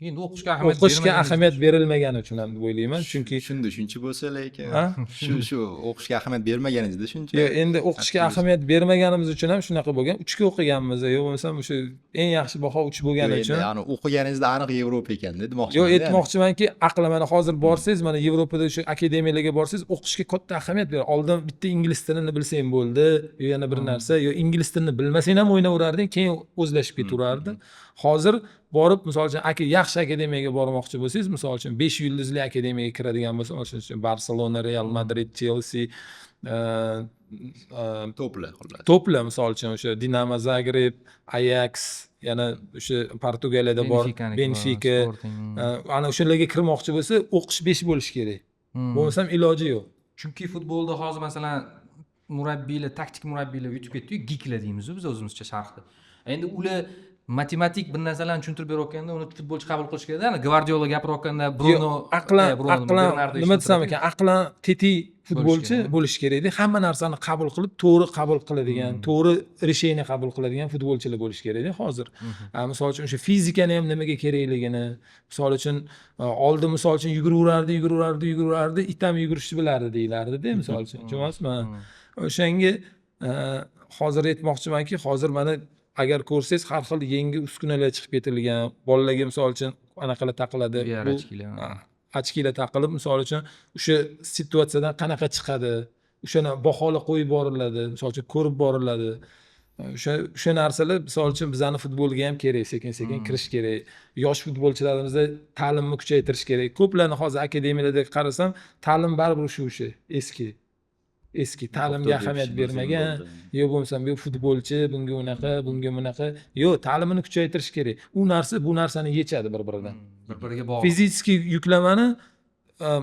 Endi o'qishga ahamiyat berilmagani uchun ham deb o'ylayman. Chunki shuncha bo'lsa lekin shu o'qishga ahamiyat bermaganingizda shuncha. Yo'q, endi o'qishga ahamiyat bermaganimiz uchun ham shunaqa bo'lgan. 3 ga o'qiganmiz, yo bo'lmasam o'sha eng yaxshi baho 3 bo'lgani uchun. Ya'ni o'qiganingizda aniq Yevropa ekanda demoqchiman. Yo'q, aytmoqchimanki, aqli mana hozir borsangiz, mana Yevropada o'sha akademiyalarga borsangiz, o'qishga katta ahamiyat beradi. Oldin bitta ingliz tilini bilsang bo'ldi, yo yana bir narsa, yo ingliz tilini bilmasang ham o'ynaverding, keyin o'zlashib ketaverardi. Hozir borib, misol uchun yaxshi akademiyaga bormoqchi bo'lsangiz, misol uchun 5 yulduzli akademiyaga kiradigan bo'lsa, misol uchun Barselona, Real Madrid, Chelsea, topla misol uchun o'sha Dinamo Zagreb, Ajax, yana o'sha Portugaliyada bor Benfica, ana o'shalarga kirmoqchi bo'lsa, o'qish 5 bo'lishi kerak. Bo'lmasam iloji yo'q. Chunki futbolda hozir masalan murabbiylar, taktik murabbiylar yutib ketdi-yu, giklar deymiz biz o'zimizcha sharhda. Endi ular matematik bir narsalarni tushuntirib berayotganda uni futbolchi qabul qilish kerak-da. Gvardiola gapirayotganda Bruno aqlan nima desam ekan, aqlan tetik futbolchi bo'lish kerak-da. Hamma narsani qabul qilib, to'g'ri qabul qiladigan, to'g'ri решение qabul qiladigan futbolchilar bo'lish kerak-da hozir. Misol uchun o'sha fizikani ham nimaga kerakligini, misol uchun oldin misol uchun yugurardi, itam yugurishni bilardi deyilardi-da, misol uchun. Tushunasizmi? O'shanga hozir aytmoqchimanki, hozir mana agar ko'rsangiz har xil yangi uskunalar chiqib ketilgan, bolalarga misol uchun anaqalar taqiladi. Ochkilar taqilib, misol uchun o'sha situatsiyadan qanaqa chiqadi, o'shani baholar qo'yib boriladi, misol uchun ko'rib boriladi. O'sha narsalar misol uchun bizani futbolga ham kerak, sekin-sekin kirish kerak. Yosh futbolchilarimizda ta'limni kuchaytirish kerak. Ko'plarni hozir akademiyalarda qarasam, ta'lim baribir o'sha eski ta'limga ahamiyat bermagan, yo bo'lmasam bu futbolchi, bunga unaqa, bunga bunaqa. Yo'q, ta'limini kuchaytirish kerak. U narsa bu narsani yechadi bir-biridan. Bir-biriga bog'liq. Fiziki yuklamani,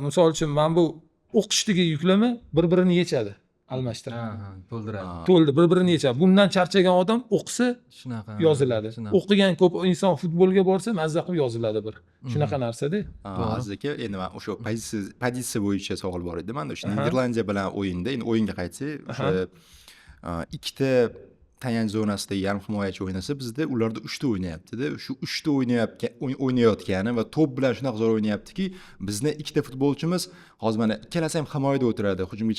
misol uchun mana bu o'qishdagi yuklama bir-birini yechadi, almashtiradi. To'ldi, bir-birini yechadi. Bundan charchagan odam o'qisa shunaqa yoziladi. O'qigan ko'p inson futbolga borsa mazza qilib yoziladi bir. Shunaqa narsa-da. Aziz aka, endi men o'sha pozitsiya bo'yicha savol bor edi. Menda o'sha Niderlandiya bilan o'yinda, endi o'yinga qaytsak, o'sha ikkita tayanch zonasida yarim himoyachi o'ynasa, bizda ularda 3 ta o'ynayapti-da. Shu 3 ta o'ynayotgani va to'p bilan shunaqa zo'r o'ynayaptiki, bizni ikkita futbolchimiz hozir mana ikkalasi ham himoyada o'tiradi, hujumga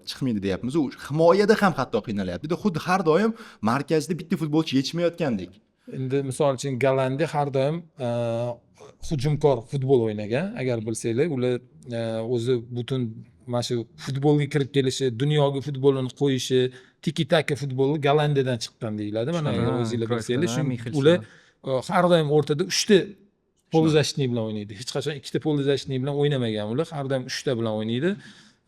chiqmaydi deyapmiz. U himoyada ham hatto qiynalyapti-da. Xuddi har doim markazda bitta futbolchi yetishmayotgandek. Endi misol uchun Gollandiya har doim hujumkor futbol o'ynagan. Agar bilsanglar, ular o'zi butun mana shu futbolga kirib kelishi, dunyoga futbolini qo'yishi, tiki-taka futboli Gollandiyadan chiqqan deyiladi. Mana o'zingizlar bilsanglar, chunki ular har doim o'rtada 3 ta poluzashniy bilan o'ynaydi. Hech qachon 2 ta poluzashniy bilan o'ynamagan ular, har doim 3 ta bilan o'ynaydi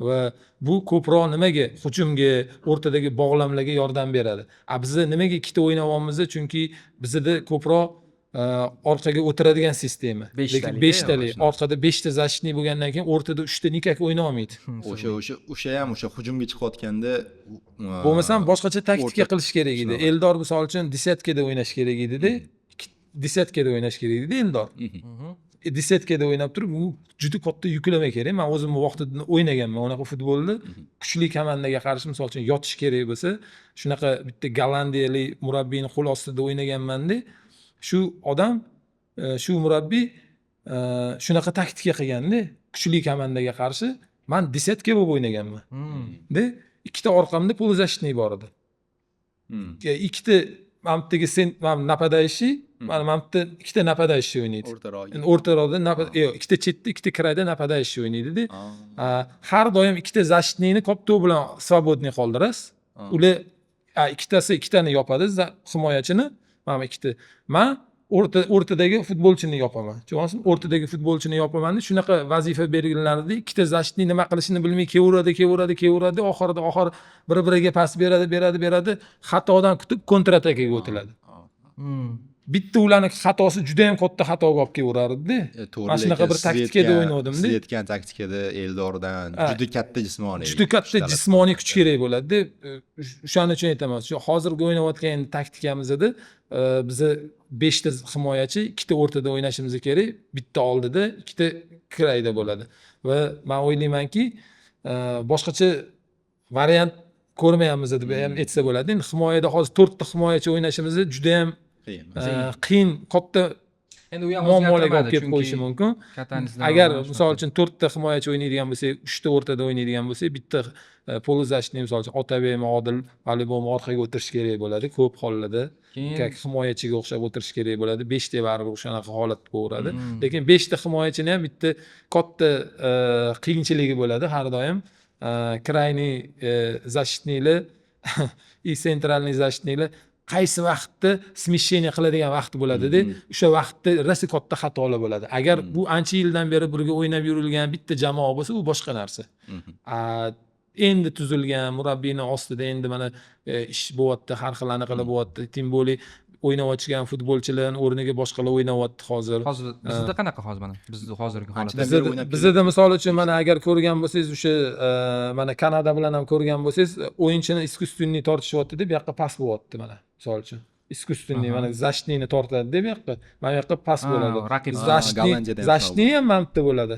va bu ko'proq nimaga? Hujumga, o'rtadagi bog'lamlarga yordam beradi. Bizda nimaga 2 ta o'ynayapmiz? Chunki bizda ko'proq orqaga o'tiradigan sistema. Lekin 5 talik, orqada 5 ta zashitniy bo'lgandan keyin o'rtada 3 ta nikak o'ynay olmaydi. O'sha ham hujumga chiqayotganda bo'lmasam boshqacha taktika qilish kerak edi. Eldor misol uchun desetkada o'ynash kerak edi-da. Desetkada o'ynash kerak edi Eldor. Desetkada o'ynab turib, u juda katta yuklama kerak. Men o'zim bu vaqtda o'ynaganman unaqa futbolni. Kuchli komandaga qarshi misol uchun yotish kerak bo'lsa, shunaqa bitta gollandiyalik murabbiyning qo'l ostida o'ynaganman-da. Shu odam, shu murabbiy shunaqa taktika qilganda, kuchli komandaga qarshi men desetka bo'lib o'ynaganman. De, ikkita orqamda poluzashniy bor edi. Ikkita mamtdagi napadayishi, mana ikkita napadayishi o'ynaydi. O'rtaroqda ikkita chetda, ikkita kirada napadayishi o'ynaydi-da. Har doim ikkita zashitniyni kopto bilan svobodniy qoldirasiz. Ular ikkitasi ikkitani yopadi, himoyachini. Mana ikkita. Men o'rtadagi futbolchini yopaman. Tushunyapsizmi? O'rtadagi futbolchini yopaman. Shunaqa vazifa berilganlarda ikkita защитник nima qilishini bilmay kelaveradi, oxir bir-biriga pas beradi, xatodan kutib kontratakaga o'tiladi. Bitta ularning xatosi juda ham katta xatoga olib kelaverardi-da. Mana shunaqa bir taktikada o'ynadim-da. Siz aytgan taktikada Eldordan juda katta jismoniy. Juda katta jismoniy kuch kerak bo'ladi. O'shaning uchun aytaman. Shu hozirgi o'ynayotgan taktikamizda biz 5 ta himoyachi, 2 ta o'rtada o'ynashimiz kerak. Bitta oldida, 2 ta krayda bo'ladi. Va men o'ylaymanki, boshqacha variant ko'rmayapmiz deb ham aytsa bo'ladi. Endi himoyada hozir 4 ta himoyachi o'ynashimiz juda ham qiyin, katta Endi u ham muammolarga olib kelib qo'yishi mumkin. Katanizdan Agar misol uchun 4 ta himoyachi o'ynaydigan bo'lsak, 3 ta o'rtada o'ynaydigan bo'lsak, bitta poluzashni misol uchun Otabek, Odil, Alibom orqaga o'tirish kerak bo'ladi ko'p hollarda. Himoyachiga o'xshab o'tirish kerak bo'ladi. 5 ta baribir o'shanaqa holat bo'laveradi. Lekin 5 ta himoyachini ham bitta katta qiyinchiligi bo'ladi har doim. Krayniy защитникlar и sentralniy защитникlar qaysi vaqtda smeshение qiladigan vaqt bo'ladi-da, o'sha vaqtda rosa katta xatolar bo'ladi. Agar bu ancha yildan beri birga o'ynab yurilgan bitta jamoa bo'lsa, u boshqa narsa. Endi tuzilgan murabbiyning ostida endi mana ish bo'lyapti, har xil anaqalar bo'lyapti. Tim bo'li o'ynayotgan futbolchilarning o'rniga boshqalar o'ynayapti hozir. Hozir bizda qanaqa hozir mana? Bizda hozirgi holat. Bizda misol uchun mana agar ko'rgan bo'lsangiz, o'sha mana Kanada bilan ham ko'rgan bo'lsangiz, o'yinchini искусственный tortishyapti deb bu yoqqa pas bo'lyapti mana. Misol uchun искусственный mana защитникni tortadi deb bu yoqqa. Mana bu yoqqa pas bo'ladi. Защитник ham mana bitta bo'ladi.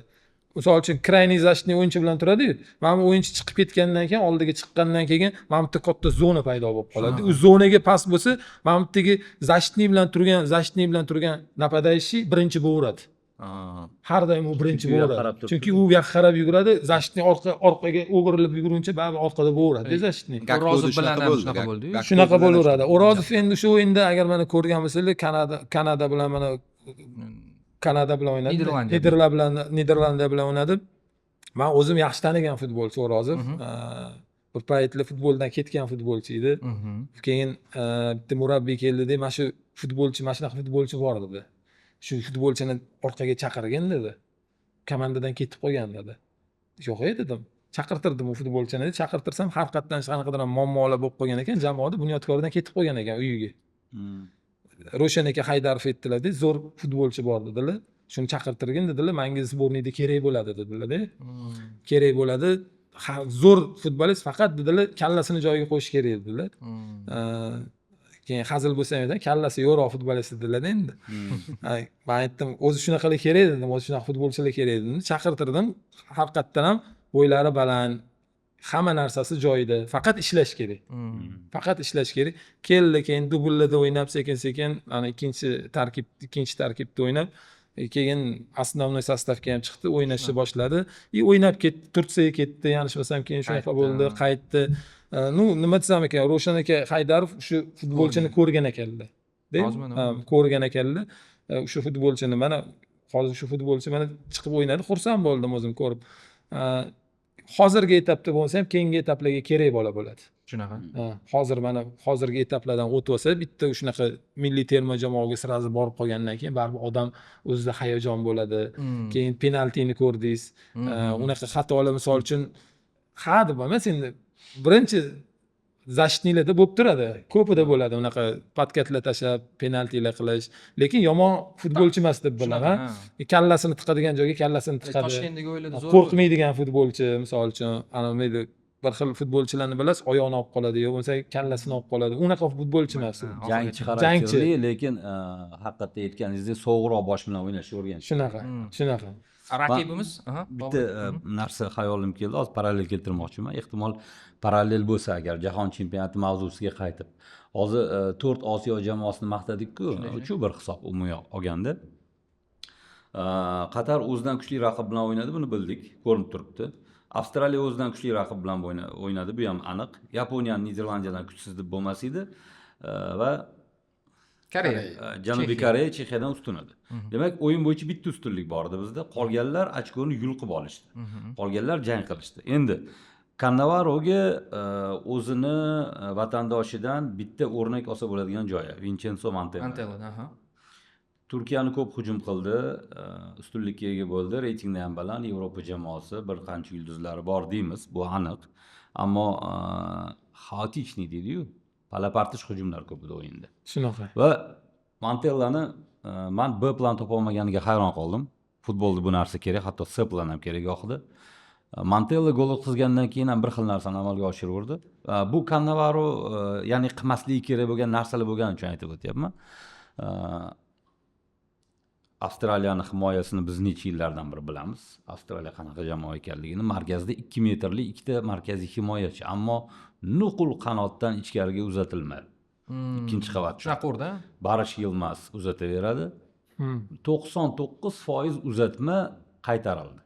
Misol uchun krayniy защитник o'yinchi bilan turadi-yu. Mana o'yinchi chiqib ketgandan keyin, oldiga chiqqandan keyin mana bitta katta zona paydo bo'lib qoladi. U zonaga pas bo'lsa, mana bittagi защитник bilan turgan napadaющий birinchi bo'laveradi. Har doim u birinchi bo'laveradi. Chunki u yoqqa qarab yuguradi, защитник orqaga o'girilib yugurguncha baribir orqada bo'laveradi, защитник. O'rozov bilan ham shunaqa bo'ldi-yu. Shunaqa bo'laveradi. O'rozov endi shu o'yinda agar mana ko'rgan bo'lsanglar, Kanada bilan mana Kanada bilan o'ynadi. Niderlandiya bilan o'ynadi. Men o'zim yaxshi tanigan futbolchi O'rozov. Bir paytlar futboldan ketgan futbolchi edi. Keyin bitta murabbiy keldi-da, mana shu futbolchi, mana shunaqa futbolchi bor dedi. Shu futbolchini orqaga chaqirgin dedi. Komandadan ketib qolgan dedi. Yo'q dedim. Chaqirtirdim u futbolchini. Chaqirtirsam haqiqatdan qanaqadir muammolar bo'lib qolgan ekan, jamoada bunyodkordan ketib qolgan ekan uyiga. Roshan aka Haydarov aytdilar-da, zo'r futbolchi bor dedilar. Shuni chaqirtirgin dedilar, menga sborniyda kerak bo'ladi dedilar-da. Kerak bo'ladi. Zo'r futbolist, faqat dedilar, kallasini joyiga qo'yish kerak dedilar. Keyin hazil bo'lsa ham kallasi yo'roq futbolist dedilar-da endi. Men aytdim, o'zi shunaqalar kerak dedim, o'zi shunaqa futbolchilar kerak dedim. Chaqirtirdim. Haqiqatdan ham bo'ylari baland, hamma narsasi joyida, faqat ishlash kerak. Faqat ishlash kerak. Keldi, keyin dubllarda o'ynab sekin ana ikkinchi tarkibda o'ynab, keyin основной sostavga ham chiqdi, o'ynashni boshladi. O'ynab ketdi, Turkiyaga ketdi, yanglishmasam keyin shunaqa bo'ldi, qaytdi. Nima desam ekan, Roshan aka Haydarov shu futbolchini ko'rgan ekanlar. Ko'rgan ekanlar. Shu futbolchini mana hozir shu futbolchi mana chiqib o'ynadi, xursand bo'ldim o'zim ko'rib. Hozirgi etapda bo'lsa ham keyingi etaplarga kerak bo'ladi. Shunaqa. Hozir mana hozirgi etaplardan o'tib olsa, bitta shunaqa milliy terma jamoaga sirazi borib qolgandan keyin baribir odam o'zida hayajon bo'ladi. Keyin penaltini ko'rdingiz. Unaqa xatolar misol uchun deb emas, endi birinchi защитникlarda bo'lib turadi. Ko'pida bo'ladi unaqa patkatlar tashlab, penaltilar qilish. Lekin yomon futbolchi emas deb bilaman. Kallasini tiqadigan joyga kallasini tiqadi. Toshkentdagi o'yinlarda zo'r. Qo'rqmaydigan futbolchi, misol uchun, ana mayli bir xil futbolchilarni bilasiz, oyog'ini olib qoladi, yo bo'lmasa kallasini olib qoladi. Unaqa futbolchi emas. Jangchi xarakterli, lekin haqiqatda aytganingizdek sovuqroq bosh bilan o'ynashni o'rgangan. Shunaqa. Raqibimiz, bitta narsa xayolim keldi, hozir parallel keltirmoqchiman. Ehtimol parallel bo'lsa agar jahon chempionati mavzusiga qaytib. Hozir 4 Osiyo jamoasini maqtadik-ku, shu bir hisob umumiy olganda. Qatar o'zidan kuchli raqib bilan o'ynadi, buni bildik, ko'rinib turibdi. Avstraliya o'zidan kuchli raqib bilan o'ynadi, bu ham aniq. Yaponiya Niderlandiyadan kuchsiz deb bo'lmas edi va Janubiy Koreya Chexiyadan ustun edi. Demak, o'yin bo'yicha bitta ustunlik bor edi bizda. Qolganlar ochkoni yulqib olishdi. Qolganlar jang qilishdi. Endi Cannavaroga o'zini vatandoshidan bitta o'rnak olsa bo'ladigan joyi, Vincenzo Montella. Turkiyani ko'p hujum qildi, ustunlikka ega bo'ldi, reytingda ham baland, Yevropa jamoasi, bir qancha yulduzlari bor deymiz, bu aniq. Ammo xaotichniy deydi-yu, palapartish hujumlar ko'p edi o'yinda. Shunaqa. Va Montellani men B plan topa olmaganiga hayron qoldim. Futbolda bu narsa kerak, hatto C plan ham kerak yoqdi. Montella gol o'tkazgandan keyin ham bir xil narsani amalga oshiraverdi. Bu Cannavaro, ya'ni qilmasligi kerak bo'lgan narsalar bo'lgani uchun aytib o'tyapman. Avstraliyani himoyasini biz necha yillardan beri bilamiz. Avstraliya qanaqa jamoa ekanligini. Markazda 2 metrli ikkita markaziy himoyachi, ammo nuqul qanotdan ichkariga uzatilmadi. Ikkinchi qavatda. Shunaqa urdi. Barish Yilmaz uzataveradi. 99% uzatma qaytarildi.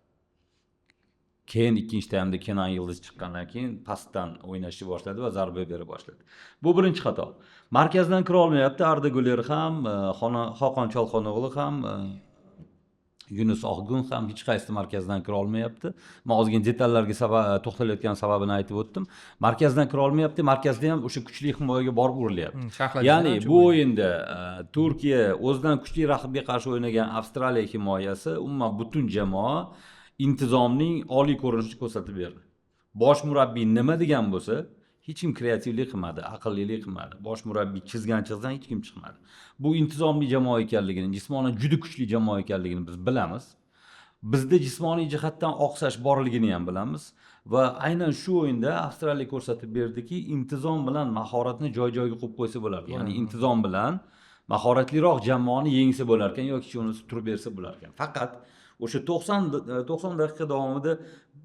Keyin ikkinchi taymda Kenan Yıldız chiqqandan keyin pastdan o'ynashni boshladi va zarba bera boshladi. Bu birinchi xato. Markazdan kira olmayapti. Arda Güler ham, Xoqon Cholxonoğlu ham, Yunus Oqgun ham hech qaysi markazdan kira olmayapti. Men ozgina detallarga to'xtalayotgan sababini aytib o'tdim. Markazdan kira olmayapti. Markazda ham o'sha kuchli himoyaga borib urilyapti. Ya'ni bu o'yinda Turkiya o'zidan kuchli raqibga qarshi o'ynagan Avstraliya himoyasi, umuman butun jamoa intizomning oliy ko'rinishini ko'rsatib berdi. Bosh murabbiy nima degan bo'lsa, hech kim kreativlik qilmadi, aqllilik qilmadi. Bosh murabbiy chizgan chizdan hech kim chiqmadi. Bu intizomli jamoa ekanligini, jismonan juda kuchli jamoa ekanligini biz bilamiz. Bizda jismoniy jihatdan oqsash borligini ham bilamiz va aynan shu o'yinda Avstraliya ko'rsatib berdiki, intizom bilan mahoratni joy-joyiga qo'yib qo'ysa bo'lar. Ya'ni intizom bilan mahoratliroq jamoani yengsa bo'lar ekan yoki unisi turib bersa bo'lar ekan. Faqat o'sha 90 daqiqa davomida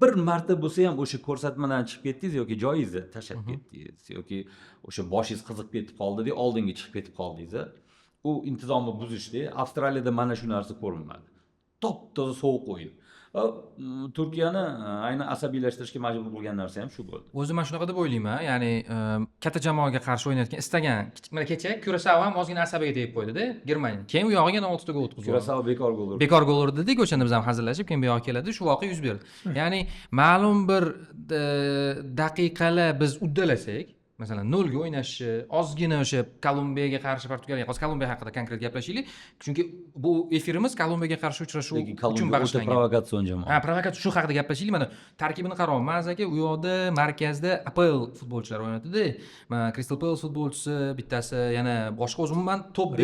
bir marta bo'lsa ham o'sha ko'rsatmadan chiqib ketdingiz yoki joyingizni tashlab ketdingiz yoki o'sha boshingiz qiziqib ketib qoldi-da, oldinga chiqib ketib qoldingiz. U intizomni buzishdi. Avstraliyada mana shu narsa ko'rinmadi. Top-toza sovuq o'yin. Turkiyani aynan asabiylashtirishga majbur qilgan narsa ham shu bo'ldi. O'zim mana shunaqa deb o'ylayman. Ya'ni katta jamoaga qarshi o'ynayotgan istagan mana kecha Kurasao ham ozgina asabiga tegib qo'ydi-da, Germaniya. Keyin u yog'iga 6 ta gol o'tkazdi. Kurasao bekor gol urdi. Bekor gol urdi dedik, o'shanda biz ham hazillashib, keyin bu yoqqa keladi, shu voqea yuz berdi. Ya'ni ma'lum bir daqiqalar biz uddalasak, masalan 0 ga o'ynashi, ozgina o'sha Kolumbiyaga qarshi Portugaliyaga, hozir Kolumbiya haqida konkret gaplashaylik, chunki bu efirimiz Kolumbiyaga qarshi uchrashuv uchun bag'ishlangan. Provokatsion jamoa. Ha, provokatsion shu haqida gaplashaylik. Mana tarkibini qarayapmiz aka, u yoqda markazda APL futbolchilari o'ynatdi-da. Mana Crystal Palace futbolchisi, bittasi yana boshqa umuman top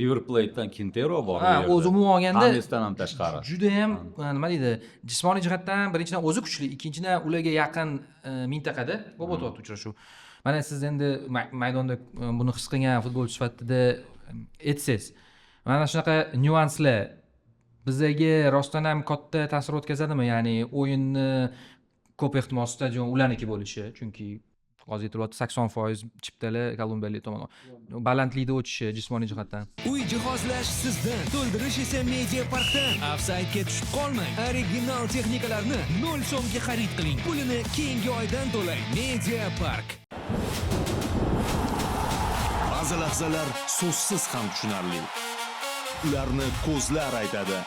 River Plate'dan Quintero bor. Ha, o'zi umuman olganda Hamesdan ham tashqari. Juda ham nima deydi, jismoniy jihatdan birinchidan o'zi kuchli, ikkinchidan ularga yaqin mintaqada bo'lib o'tyapti uchrashuv. Mana siz endi maydonda buni his qilgan futbolchi sifatida aytsangiz, mana shunaqa nyuanslar bizga rostdan ham katta ta'sir o'tkazadimi? Ya'ni o'yinni ko'p ehtimol stadion ularniki bo'lishi, chunki hozir aytilyapti 80% chiptalar kolumbiyalik tomonidan balandlikda o'tishi jismoniy jihatdan. Uy jihozlash sizdan, to'ldirish esa Media Parkdan. Offside-ga tushib qolmang. Original texnikalarni 0 so'mga xarid qiling. Pulini keyingi oydan to'lang. Media Park. Ba'zi lahzalar so'zsiz ham tushunarli. Ularni ko'zlar aytadi,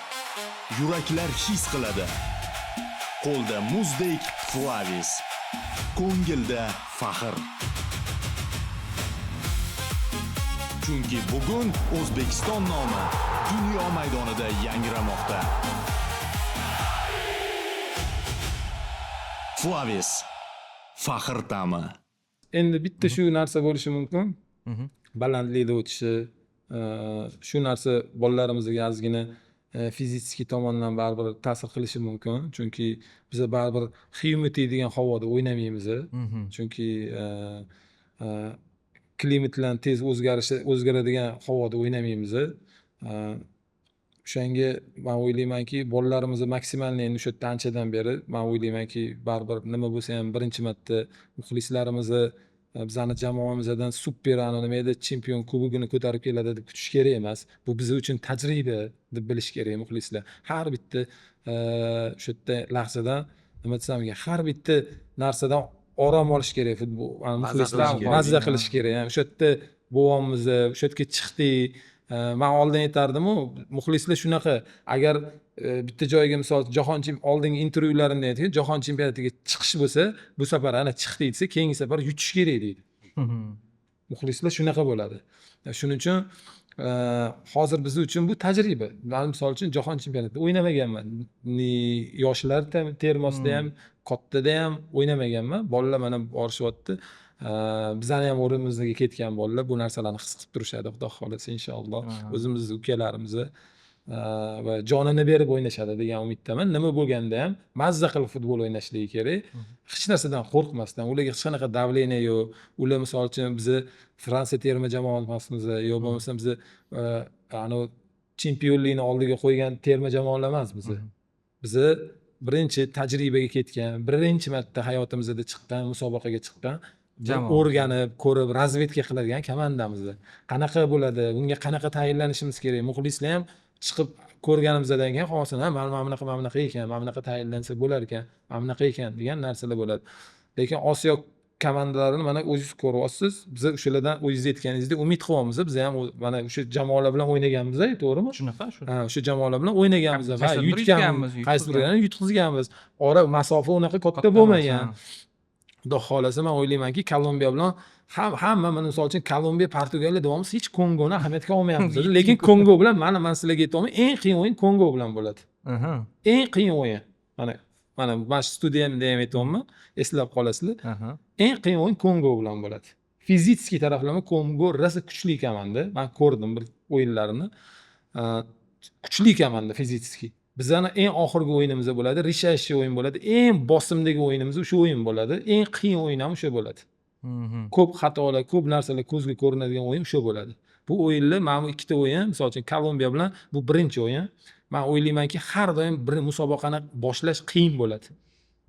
yuraklar his qiladi. Qo'lda muzdek Flavis, ko'ngilda faxr. Chunki bugun O'zbekiston nomi dunyo maydonida yangramoqda. Flavis, faxr ta'mi. Endi bitta shu narsa bo'lishi mumkin. Balandlikda o'tishi, shu narsa bolalarimizga ozgina fiziki tomondan baribir ta'sir qilishi mumkin. Chunki biz baribir humidity degan havoda o'ynamaymiz. Chunki klimat bilan tez o'zgaradigan havoda o'ynamaymiz. O'shanga men o'ylaymanki, bolalarimizni maksimalni endi o'sha yerda anchadan beri men o'ylaymanki, baribir nima bo'lsa ham birinchi marta muxlislarimizni bizani jamoamizdan super nima edi, chempion kubogini ko'tarib keladi deb kutish kerak emas. Bu biz uchun tajriba deb bilish kerak muxlislar. Har bitta o'sha yerda lahzadan nima desam, har bitta narsadan orom olish kerak futbol. Muxlislar mazza qilish kerak. O'sha yerda bo'vamiz, o'sha yerga chiqdik. Men oldin aytardim-ku, muxlislar shunaqa, agar bitta joyga misol jahon oldingi intervyularimda aytgan, jahon chempionatiga chiqish bo'lsa, bu safar ana chiqdi desa, keyingi safar yutish kerak deydi. Muxlislar shunaqa bo'ladi. Shuning uchun hozir biz uchun bu tajriba. Men misol uchun jahon chempionatida o'ynamaganman. Yoshlar termasida ham, kattada ham o'ynamaganman. Bolalar mana borishyapti. Bizani ham o'rnimizga ketgan bolalar bu narsalarni his qilib turishadi, xudo xohlasa inshaalloh. O'zimizni ukalarimizni va jonini berib o'ynashadi degan umiddaman. Nima bo'lganda ham mazza qilib futbol o'ynashligi kerak. Hech narsadan qo'rqmasdan, ularga hech qanaqa davleniya yo'q. Ular misol uchun bizni Fransiya terma jamoamiz yo bo'lmasa bizni chempionlikni oldiga qo'ygan terma jamoalar emas bizni. Bizni birinchi tajribaga ketgan, birinchi marta hayotimizda chiqqan, musobaqaga chiqqan, o'rganib, ko'rib, razvedka qiladigan komandamiz. Qanaqa bo'ladi, bunga qanaqa tayinlanishimiz kerak, muxlislar ham chiqib ko'rganimizdan keyin xohlasin, mana bunaqa ekan, mana bunaqa tayinlansa bo'lar ekan, mana bunaqa ekan degan narsalar bo'ladi. Lekin Osiyo komandalarini mana o'zingiz ko'ryapsiz. Biz o'shalardan o'zingiz aytganingizdek umid qilyapmiz. Biz ham mana o'sha jamoalar bilan o'ynaganmiz, to'g'rimi? Shunaqa. O'sha jamoalar bilan o'ynaganmiz va yutganmiz, qaysi birini yutqizganmiz. Ora masofa unaqa katta bo'lmagan. Xudo xohlasa men o'ylaymanki, Kolumbiya bilan hamma mana misol uchun Kolumbiya, Portugaliya davomsiz hech Kongoni ahamiyatga olmayapmiz. Lekin Kongo bilan men sizlarga aytaman, eng qiyin o'yin Kongo bilan bo'ladi. Eng qiyin o'yin. Mana studiyamda ham aytayapman, eslab qolasizlar. Eng qiyin o'yin Kongo bilan bo'ladi. Fizический taraflama Kongo rosa kuchli komanda. Men ko'rdim bir o'yinlarini. Kuchli komanda fizический. Bizning eng oxirgi o'yinimiz bo'ladi, решающий o'yin bo'ladi. Eng bosimdagi o'yinimiz o'sha o'yin bo'ladi. Eng qiyin o'yin ham o'sha bo'ladi. Ko'p xatolar, ko'p narsalar ko'zga ko'rinadigan o'yin o'sha bo'ladi. Bu o'yinlar mana bu ikkita o'yin, misol uchun Kolumbiya bilan bu birinchi o'yin. Men o'ylaymanki, har doim bir musobaqani boshlash qiyin bo'ladi.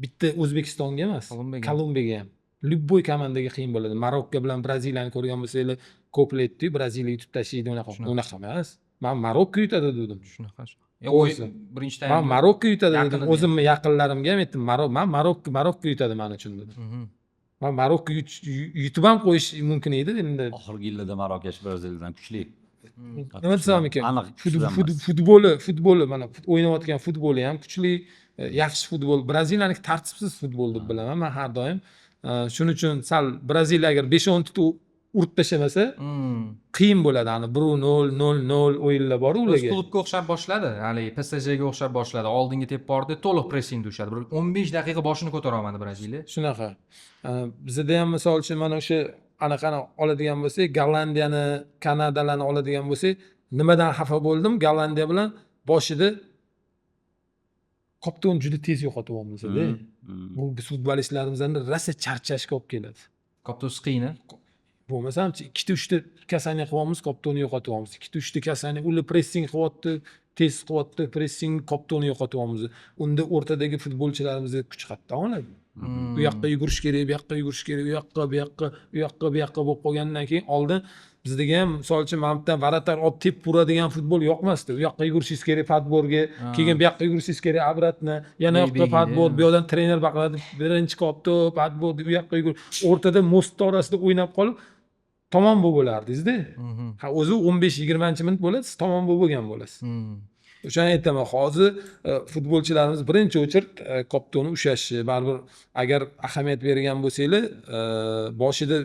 Bitta O'zbekistonga emas, Kolumbiyaga ham. Любой komandaga qiyin bo'ladi. Marokko bilan Braziliyani ko'rgan bo'lsanglar, ko'playtdi, Braziliya yutib tashlaydi, unaqa emas. Men Marokko yutadi dedim. Shunaqa. Birinchi taym. Men Marokko yutadi dedim. O'zimni yaqinlarimga ham aytdim, men Marokko yutadi men uchun dedim. Men Marokko yutib ham qo'yish mumkin edi endi. Oxirgi yillarda Marokash Braziliyadan kuchli. Nima desam ekan? Aniq futboli mana o'ynayotgan futboli ham kuchli, yaxshi futbol. Braziliyaniki tartibsiz futbol deb bilaman men har doim. Shuning uchun sal Braziliya agar 5-10 ta urib tashlamasa, qiyin bo'ladi. 1-0, 0-0 o'yinlar bor ularga. Klubga o'xshab boshladi, hali PSJga o'xshab boshladi. Oldinga tep bordi, to'liq pressingda ushladi. 15 daqiqa boshini ko'tara olmadi Braziliya. Shunaqa. Bizda ham misol uchun mana o'sha anaqani oladigan bo'lsak, Gollandiyani, Kanadalarni oladigan bo'lsak, nimadan xafa bo'ldim? Gollandiya bilan boshida Kopton juda tez yo'qotyapmiz-da. Bu futbolistlarimizdan rosa charchashga olib keladi. Koptos qiyin. Bo'lmasam 2-3 ta kasani qilyapmiz, Koptonni yo'qotyapmiz. 2-3 ta kasani ular pressing qilyapti, tez qilyapti, pressing Koptonni yo'qotyapmiz. Unda o'rtadagi futbolchilarimizga kuch qattiq oladi. Bu yoqqa yugurish kerak, bu yoqqa yugurish kerak, u yoqqa, bu yoqqa bo'lib qolgandan keyin oldin bizga ham misol uchun mamtdan varatar olib tep uradigan futbol yo'qmasdi. U yoqqa yugurishingiz kerak Padborga, keyin bu yoqqa yugurishingiz kerak obratni, yana yoqqa Padbor, bu yoqdan trener baqiradi, birinchi kopto Padbor, u yoqqa yugur. O'rtada most orasida o'ynab qolib tamom bo'lardingiz-da. O'zi 15-20 minut bo'ladi, siz tamom bo'lgan bo'lasiz. O'shani aytaman, hozir futbolchilarimiz birinchi o'chirt koptoni ushlashi, baribir agar ahamiyat bergan bo'lsanglar, boshida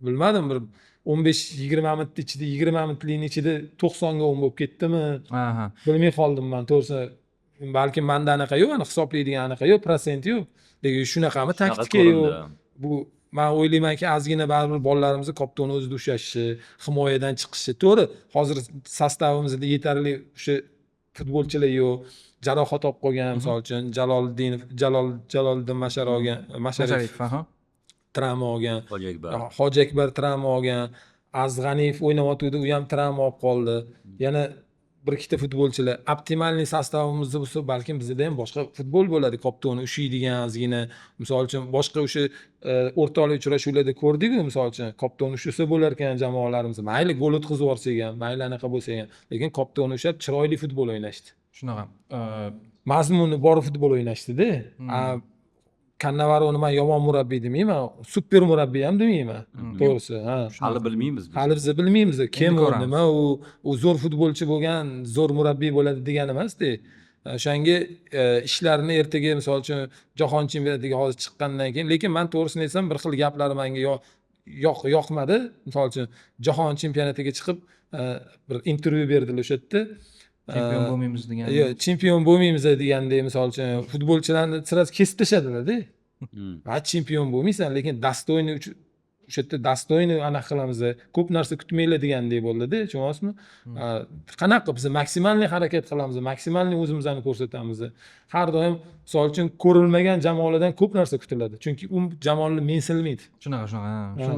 bilmadim bir 15-20 minut ichida 20 minutlikning ichida 90 ga 10 bo'lib ketdimi? Bilmay qoldim men to'g'risi. Balki menda anaqa yo'q, hisoblaydigan anaqa yo'q, prosent yo'q. Lekin shunaqami taktika yo'q. Bu men o'ylaymanki, ozgina baribir bolalarimizni koptoni o'zida ushlashi, himoyadan chiqishi. To'g'ri, hozir sostavimizda yetarli o'sha futbolchilar yo'q. Jarohat olib qolgan, misol uchun Jaloliddin Masharif travma olgan, Hoji Akbar travma olgan, Azg'aniyev o'ynayotgandi, u ham travma olib qoldi. Yana bir ikkita futbolchilar optimalniy sostavimizda bo'lsa, balkim bizda ham boshqa futbol bo'ladi, koptoni ushlaydigan ozgina. Misol uchun boshqa o'sha o'rtoqlik uchrashuvlarda ko'rdik-ku, misol uchun koptoni ushlasa bo'lar ekan jamoalarimiz. Mayli gol o'tkazib yuborsak ham, mayli anaqa bo'lsa ham, lekin koptoni ushlab chiroyli futbol o'ynashdi. Shunaqa. Mazmuni bor futbol o'ynashdi-da. Kannavaroni men yomon murabbiy demayman, super murabbiy ham demayman. To'g'risi, Hali bilmaymiz biz. Hali biz bilmaymiz. Kim u, nima u zo'r futbolchi bo'lgan, zo'r murabbiy bo'ladi degani emas-da. O'shanga ishlarni ertaga misol uchun jahon chempionatiga hozir chiqqandan keyin, lekin men to'g'risini aytsam bir xil gaplar menga yoqmadi. Misol uchun jahon chempionatiga chiqib bir intervyu berdilar o'sha yerda. Chempion bo'lmaymiz degan. Yo'q, chempion bo'lmaymiz degandek, misol uchun futbolchilarni sirasi kesib tashladilar-da. Ha, chempion bo'lmaysan, lekin dostoyniy o'sha yerda dostoyniy anaqa qilamiz, ko'p narsa kutmanglar degandek bo'ldi-da, tushunyapsizmi? Qanaqa biz maksimalniy harakat qilamiz, maksimalniy o'zimizni ko'rsatamiz. Har doim misol uchun ko'rilmagan jamoalardan ko'p narsa kutiladi, chunki u jamoalar mensilmaydi. Shunaqa.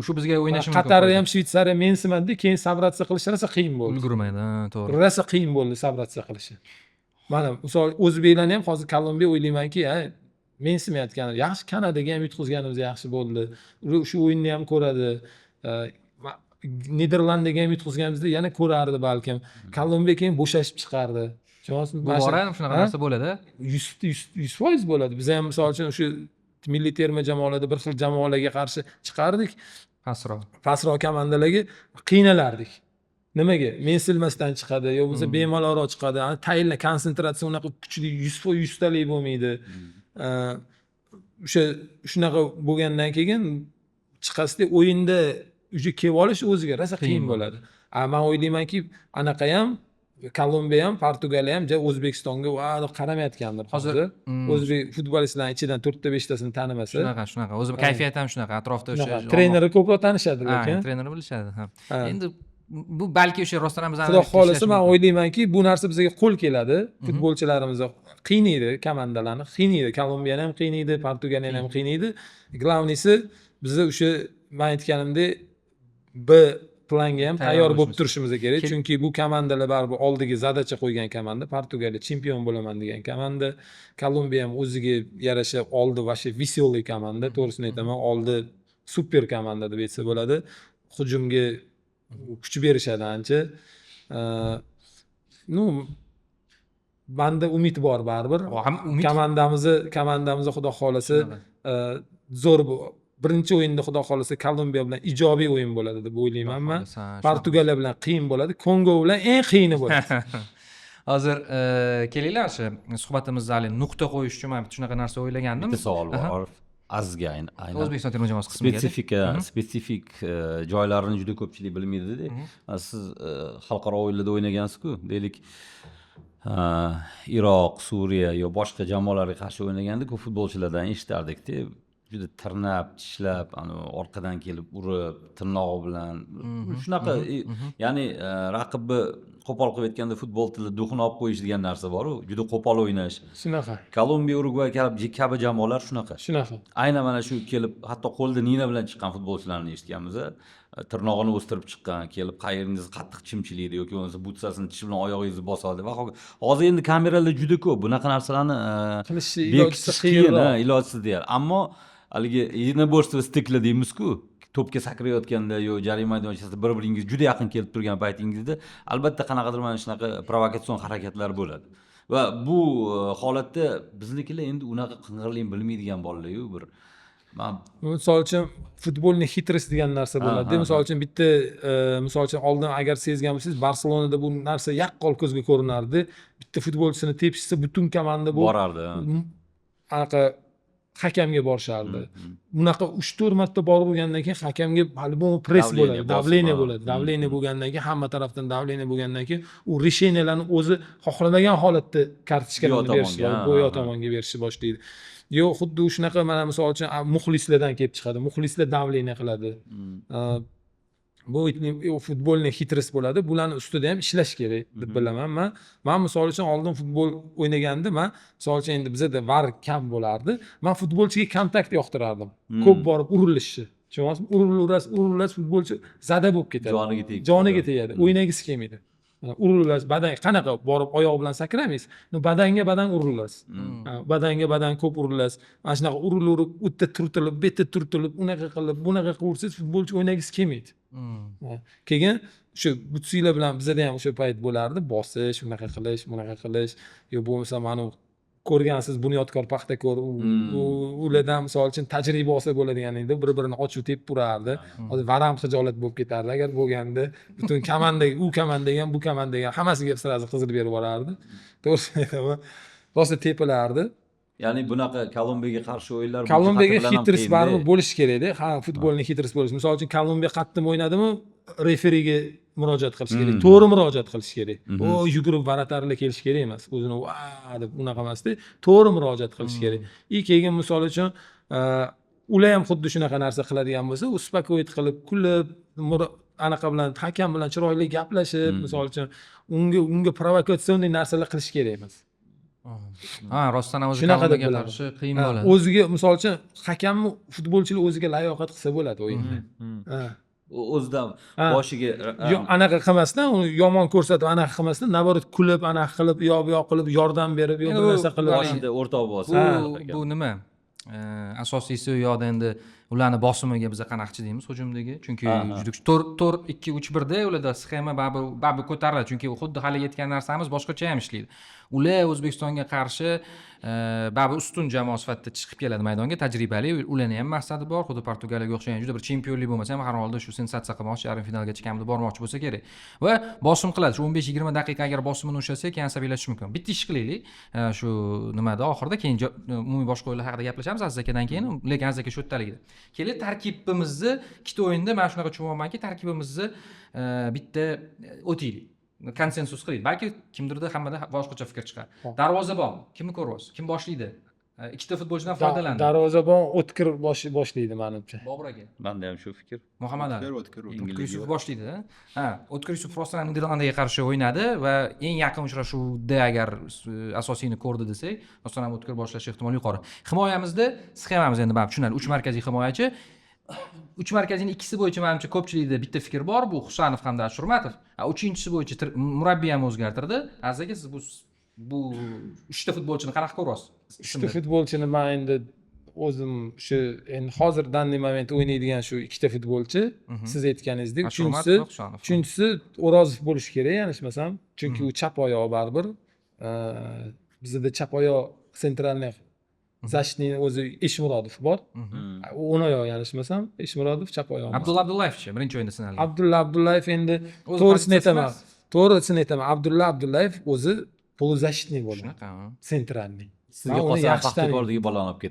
Shu bizga o'ynashi mumkin. Qatar ham Shvetsariya mensimadi, keyin sabratsiya qilish rosa qiyin bo'ldi. Ulgurmaydi, to'g'ri. Rosa qiyin bo'ldi sabratsiya qilishi. Mana misol o'zbeklarni ham hozir Kolumbiya o'ylaymanki, mensimayotgan, yaxshi Kanadaga ham yutqizganimiz yaxshi bo'ldi. Shu o'yinni ham ko'radi. Niderlandiyaga ham yutqizganimizda yana ko'rardi balkim. Kolumbiya keyin bo'shashib chiqardi. Tushunyapsizmi? Bu bora ham shunaqa narsa bo'ladi. 100% bo'ladi. Biz ham misol uchun o'sha milliy terma jamoalarda bir xil jamoalarga qarshi chiqardik. Pastroq komandalarga qiynalardik. Nimaga? Mensilmasdan chiqadi, yo bo'lsa bemalolroq chiqadi. Tayinla konsentratsiya unaqa kuchli 100% talik bo'lmaydi. Shunaqa bo'lgandan keyin chiqasida o'yinda uje kelib olish o'ziga rosa qiyin bo'ladi. Men o'ylaymanki, anaqa ham Kolumbiya ham, Portugaliya ham O'zbekistonga qaramayotgandir. Hozir o'zbek futbolistlarning ichidan 4-5tasini tanimasa. Shunaqa. O'zi kayfiyat ham shunaqa, atrofda o'sha treneri ko'proq tanishadi lekin. Treneri bilishadi. Endi bu balki o'sha rostdan ham Xudo xolisa men o'ylaymanki, bu narsa bizga qo'l keladi. Futbolchilarimizni qiynaydi, komandalarni qiynaydi. Kolumbiyani ham qiynaydi, Portugaliyani ham qiynaydi. Glavnisi bizni o'sha men aytganimdek B planga ham tayyor bo'lib turishimiz kerak. Chunki bu komandalar baribir oldiga zadacha qo'ygan komanda. Portugaliya chempion bo'laman degan komanda. Kolumbiya ham o'ziga yarasha oldi va veselый komanda. To'g'risini aytaman, oldi super komanda deb aytsa bo'ladi. Hujumga kuch berishadi ancha. Banda umid bor baribir. Komandamizni xudo xolasa zo'r birinchi o'yinda xudo xolasa Kolumbiya bilan ijobiy o'yin bo'ladi deb o'ylayman men. Portugaliya bilan qiyin bo'ladi, Kongo bilan eng qiyini bo'ladi. Hozir kelinglar shu suhbatimizga nuqta qo'yish uchun men shunaqa narsa o'ylagandim. Bitta savol bor. Azga aynan O'zbekiston terma jamoasi qismiga spesifik joylarini juda ko'pchilik bilmaydi-da. Siz xalqaro o'yinlarda o'ynagansiz-ku, deylik Iroq, Suriya yo boshqa jamoalarga qarshi o'ynaganda ko'p futbolchilardan eshitardik-da. Juda tirnab, tishlab, orqadan kelib urib, tirnog'i bilan shunaqa, ya'ni raqibni qo'pol qilib aytganda futbol tilida duxini olib qo'yish degan narsa bor-ku, juda qo'pol o'ynash. Shunaqa. Kolumbiya, Urugvay kabi jamoalar shunaqa. Shunaqa. Aynan mana shu kelib, hatto qo'lda nina bilan chiqqan futbolchilarni eshitganmiz. Tirnog'ini o'stirib chiqqan, kelib qayeringizni qattiq chimchilaydi yoki bo'lmasa butsasini tish bilan oyog'ingizni bosadi va hozir endi kameralar juda ko'p. Bunaqa narsalarni qilish ilojisiz qiyinroq, ilojisiz deyar. Ammo haligi единоборство stikla deymiz-ku, to'pga sakrayotganda yo jarima maydonchasida bir-biringiz juda yaqin kelib turgan paytingizda albatta qanaqadir mana shunaqa provokatsion harakatlar bo'ladi. Va bu holatda biznikilar endi unaqa qing'irlik bilmaydigan bolalar-yu bir. Misol uchun futbolni xitris degan narsa bo'ladi. Misol uchun bitta misol uchun oldin agar sezgan bo'lsangiz, Barselonada bu narsa yaqqol ko'zga ko'rinardi. Bitta futbolchisini tepishsa butun komanda bu borardi. Anaqa hakamga borishardi. Bunaqa 3-4 marta borib bo'lgandan keyin hakamga по-любому press bo'ladi, давление bo'ladi. Давление bo'lgandan keyin hamma tarafdan давление bo'lgandan keyin u решениyalarni o'zi xohlamagan holatda kartochkalarni berishni, bo'yo tomonga berishni boshlaydi. Yo, xuddi shunaqa mana misol uchun muxlislardan kelib chiqadi. Muxlislar давление qiladi. Bu futbolning xitris bo'ladi. Bularning ustida ham ishlash kerak deb bilaman men. Men misol uchun oldin futbol o'ynagandim, men misol uchun endi bizda VAR kam bo'lardi. Men futbolchiga kontakt yoqtirardim. Ko'p borib urilishni. Tushunyapsizmi? Urilasiz futbolchi zada bo'lib ketadi. Joniga tegadi. O'ynagisi kelmaydi. Urilasiz, badan qanaqa borib oyoq bilan sakramaysiz. Badanga badan urilasiz. Badanga badan ko'p urilasiz. Mana shunaqa urilib, u yerda turtilib, bu yerda turtilib, unaqa qilib, bunaqa qilursiz futbolchi o'ynagisi kelmaydi. Keyin shu butsilar bilan bizda ham o'sha payt bo'lardi, bosish, unaqa qilish, bunaqa qilish, yo bo'lmasa mana ko'rgansiz Bunyodkor, Paxtakor, ulardan misol uchun tajriba olsa bo'ladigan edi, bir-birini ochib tepib turardi. Hozir varam xijolat bo'lib ketardi agar bo'lganda, butun komandaga, u komandaga ham, bu komandaga ham hammasiga sirasi qizil berib yuborardi. To'g'risini aytaman, rosa tepilardi. Ya'ni bunaqa Kolumbiyaga qarshi o'yinlar Kolumbiyaga xitris baribir bo'lish kerak-da. Ha, futbolning xitris bo'lish. Misol uchun Kolumbiya qattiq o'ynadimi, referiga murojaat qilish kerak, to'g'ri murojaat qilish kerak. O yugurib varatarli kelish kerak emas. O'zini va deb unaqa emasda, to'g'ri murojaat qilish kerak. Keyin misol uchun ular ham xuddi shunaqa narsa qiladigan bo'lsa, uspakoyit qilib, kulib, anaqa bilan hakam bilan chiroyli gaplashib, misol uchun unga provokatsion narsalar qilish kerak emas. Ha, rostdan o'zi Shunaqa deb Kolumbiyaga bilaman. qarshi qiyin bo'ladi. O'ziga misol uchun hakamni futbolchilar o'ziga layoqat qilsa bo'ladi o'yinda. Ha. O'zidan boshiga Anaqa qilmasdan, uni yomon ko'rsatib, anaqa qilmasdan, naborot kulib, anaqa qilib, bu yoq qilib, yordam berib, yo bir narsa qilib. boshida o'rtoq bo'lsa. Bu nima? Asosiysi u yoqda endi ularni bosimiga biz qanaqchi deymiz hujumdagi. Chunki juda 4-2-3-1 da ularda sxema babi ko'tariladi. Chunki xuddi hali aytgan narsamiz boshqacha ham ishlaydi. Ular O'zbekistonga qarshi babi ustun jamoa sifatida chiqib keladi maydonga, tajribali. Ularning ham maqsadi bor. Xuddi Portugaliyaga o'xshagan juda bir chempionlik bo'lmasa ham har holda shu sensatsiya qilmoqchi, yarim finalgacha kamida bormoqchi bo'lsa kerak. Va bosim qiladi. Shu 15-20 daqiqa agar bosimini ushlasa, keyin asabiylashish mumkin. Bitta ish qilaylik. Shu nimada oxirida keyin umumiy boshqa o'yinlar haqida gaplashamiz Aziz akadan keyin, lekin Aziz aka shu yerdaligida. Keling, tarkibimizni ikkita o'yinda mana shunaqa tushunmaymanki, tarkibimizni bitta o'taylik. Konsensus qilaylik. Balki kimdirda hammada boshqacha fikr chiqar. Darvozabon kimni ko'ryapsiz? Kim boshlaydi? Ikkita futbolchidan foydalandi. Darvozabon O'tkir boshlaydi menimcha. Bobur aka. Menda ham shu fikr. Muhammad Ali. O'tkir. O'tkir Yusuf boshlaydi. Ha, O'tkir Yusuf rostdan Niderlandiyaga qarshi o'ynadi va eng yaqin uchrashuvda agar asosiyni ko'rdi desak, rostdan ham O'tkir boshlash ehtimoli yuqori. Himoyamizda sxemamiz endi baribir tushunadi. 3 markaziy himoyachi. 3 markaziyning ikkisi bo'yicha menimcha ko'pchilikda bitta fikr bor, bu Husanov hamda Ashurmatov. Uchinchisi bo'yicha murabbiy ham o'zgartirdi. Aziz aka, siz bu 3 ta futbolchini qanaqa ko'ryapsiz? 3 ta futbolchini men endi o'zim shu endi hozir danli moment o'ynaydigan shu 2 ta futbolchi, siz aytganingizdek, uchinchisi O'rozov bo'lishi kerak, yanglishmasam, chunki u chap oyoq baribir. Bizda chap oyoq sentralniy Zashning o'zi Eshmurodov bor. O'ng oyoq yanglishmasam, Eshmurodov chap oyoq. Abdulla Abdullayevchi birinchi o'yinda sinalgan. Abdulla Abdullayev endi to'g'risini aytaman. Abdulla Abdullayev o'zi poluzashtniy bo'ladi. Shunaqa. Sentralniy. Sizga qolsa Paxtakordagi bolani olib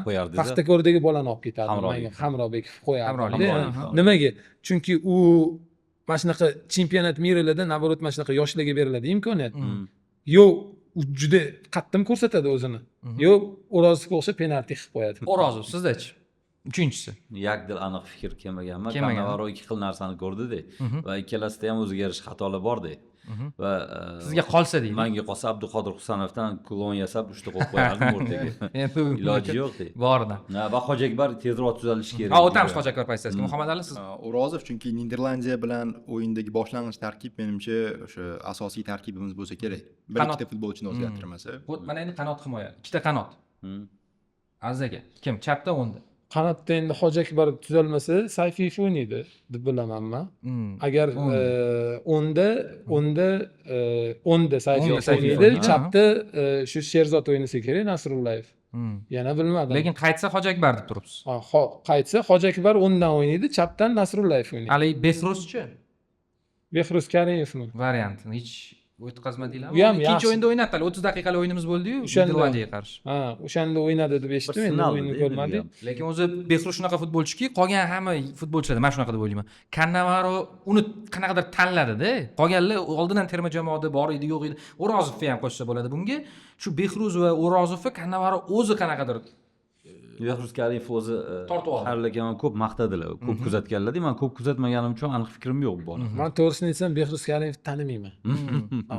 qo'yardingiz. Paxtakordagi bolani olib ketardim. Hamrobek qo'yardim. Nimaga? Chunki u mana shunaqa chempionat miralarda naborot mana shunaqa yoshlarga beriladi imkoniyat. Yo'q, u juda qattiq ko'rsatadi o'zini. Yo'q, O'rozovga o'xshab penalti qilib qo'yadi. O'rozov sizdachi? Uchinchisi. Yakdil aniq fikr kelmaganman. Cannavaro ikki xil narsani ko'rdi-da va ikkalasida ham o'ziga yarasha xatolar bor-da. Va sizga qolsa deydi. Menga qolsa Abduqodir Husanovdan klon yasab 3 ta qo'yib qo'yardim o'rtaga. Endi iloji yo'q-da. Borda. Va Hojiakbar tezroq tuzalishi kerak. O'tamiz Hojiakbar paytasiga. Muhammad Ali siz. O'rozov chunki Niderlandiya bilan o'yindagi boshlang'ich tarkib menimcha o'sha asosiy tarkibimiz bo'lsa kerak. Bir ikkita futbolchini o'zgartirmasa. Mana endi qanot himoya, ikkita qanot. Aziz aka, kim chapda o'nda? Qanotda endi Hojiakbar tuzalmasa, Sayfiyev o'ynaydi deb bilaman men. Agar o'nda Sayfiyev o'ynaydi, chapda shu Sherzod o'ynasa kerak, Nasrullayev. Yana bilmadim. Lekin qaytsa Hojiakbar deb turibsiz. Qaytsa Hojiakbar o'ndan o'ynaydi, chapdan Nasrullayev o'ynaydi. Ali Behruzchi? Behruz Karimovmi? Variantini hech o'tkazmadinglarmi? U ham ikkinchi o'yinda o'ynatdilar. 30 daqiqalik o'yinimiz bo'ldi-yu, Niderlandiyaga qarshi. Ha, o'shanda o'ynadi deb eshitdim, endi o'yinni ko'rmadik. Lekin o'zi Behruz shunaqa futbolchiki, qolgan hamma futbolchilar, men shunaqa deb o'ylayman. Cannavaro uni qanaqadir tanladi-da. Qolganlar oldindan terma jamoada bor edi, yo'q edi. O'rozovni ham qo'shsa bo'ladi bunga. Shu Behruz va O'rozovni Cannavaro o'zi qanaqadir Behruz Karimov o'zi harlagan ko'p maqtadilar, ko'p kuzatganlar. Men ko'p kuzatmaganim uchun aniq fikrim yo'q bu borada. Men to'g'risini aytsam, Behruz Karimovni tanimayman.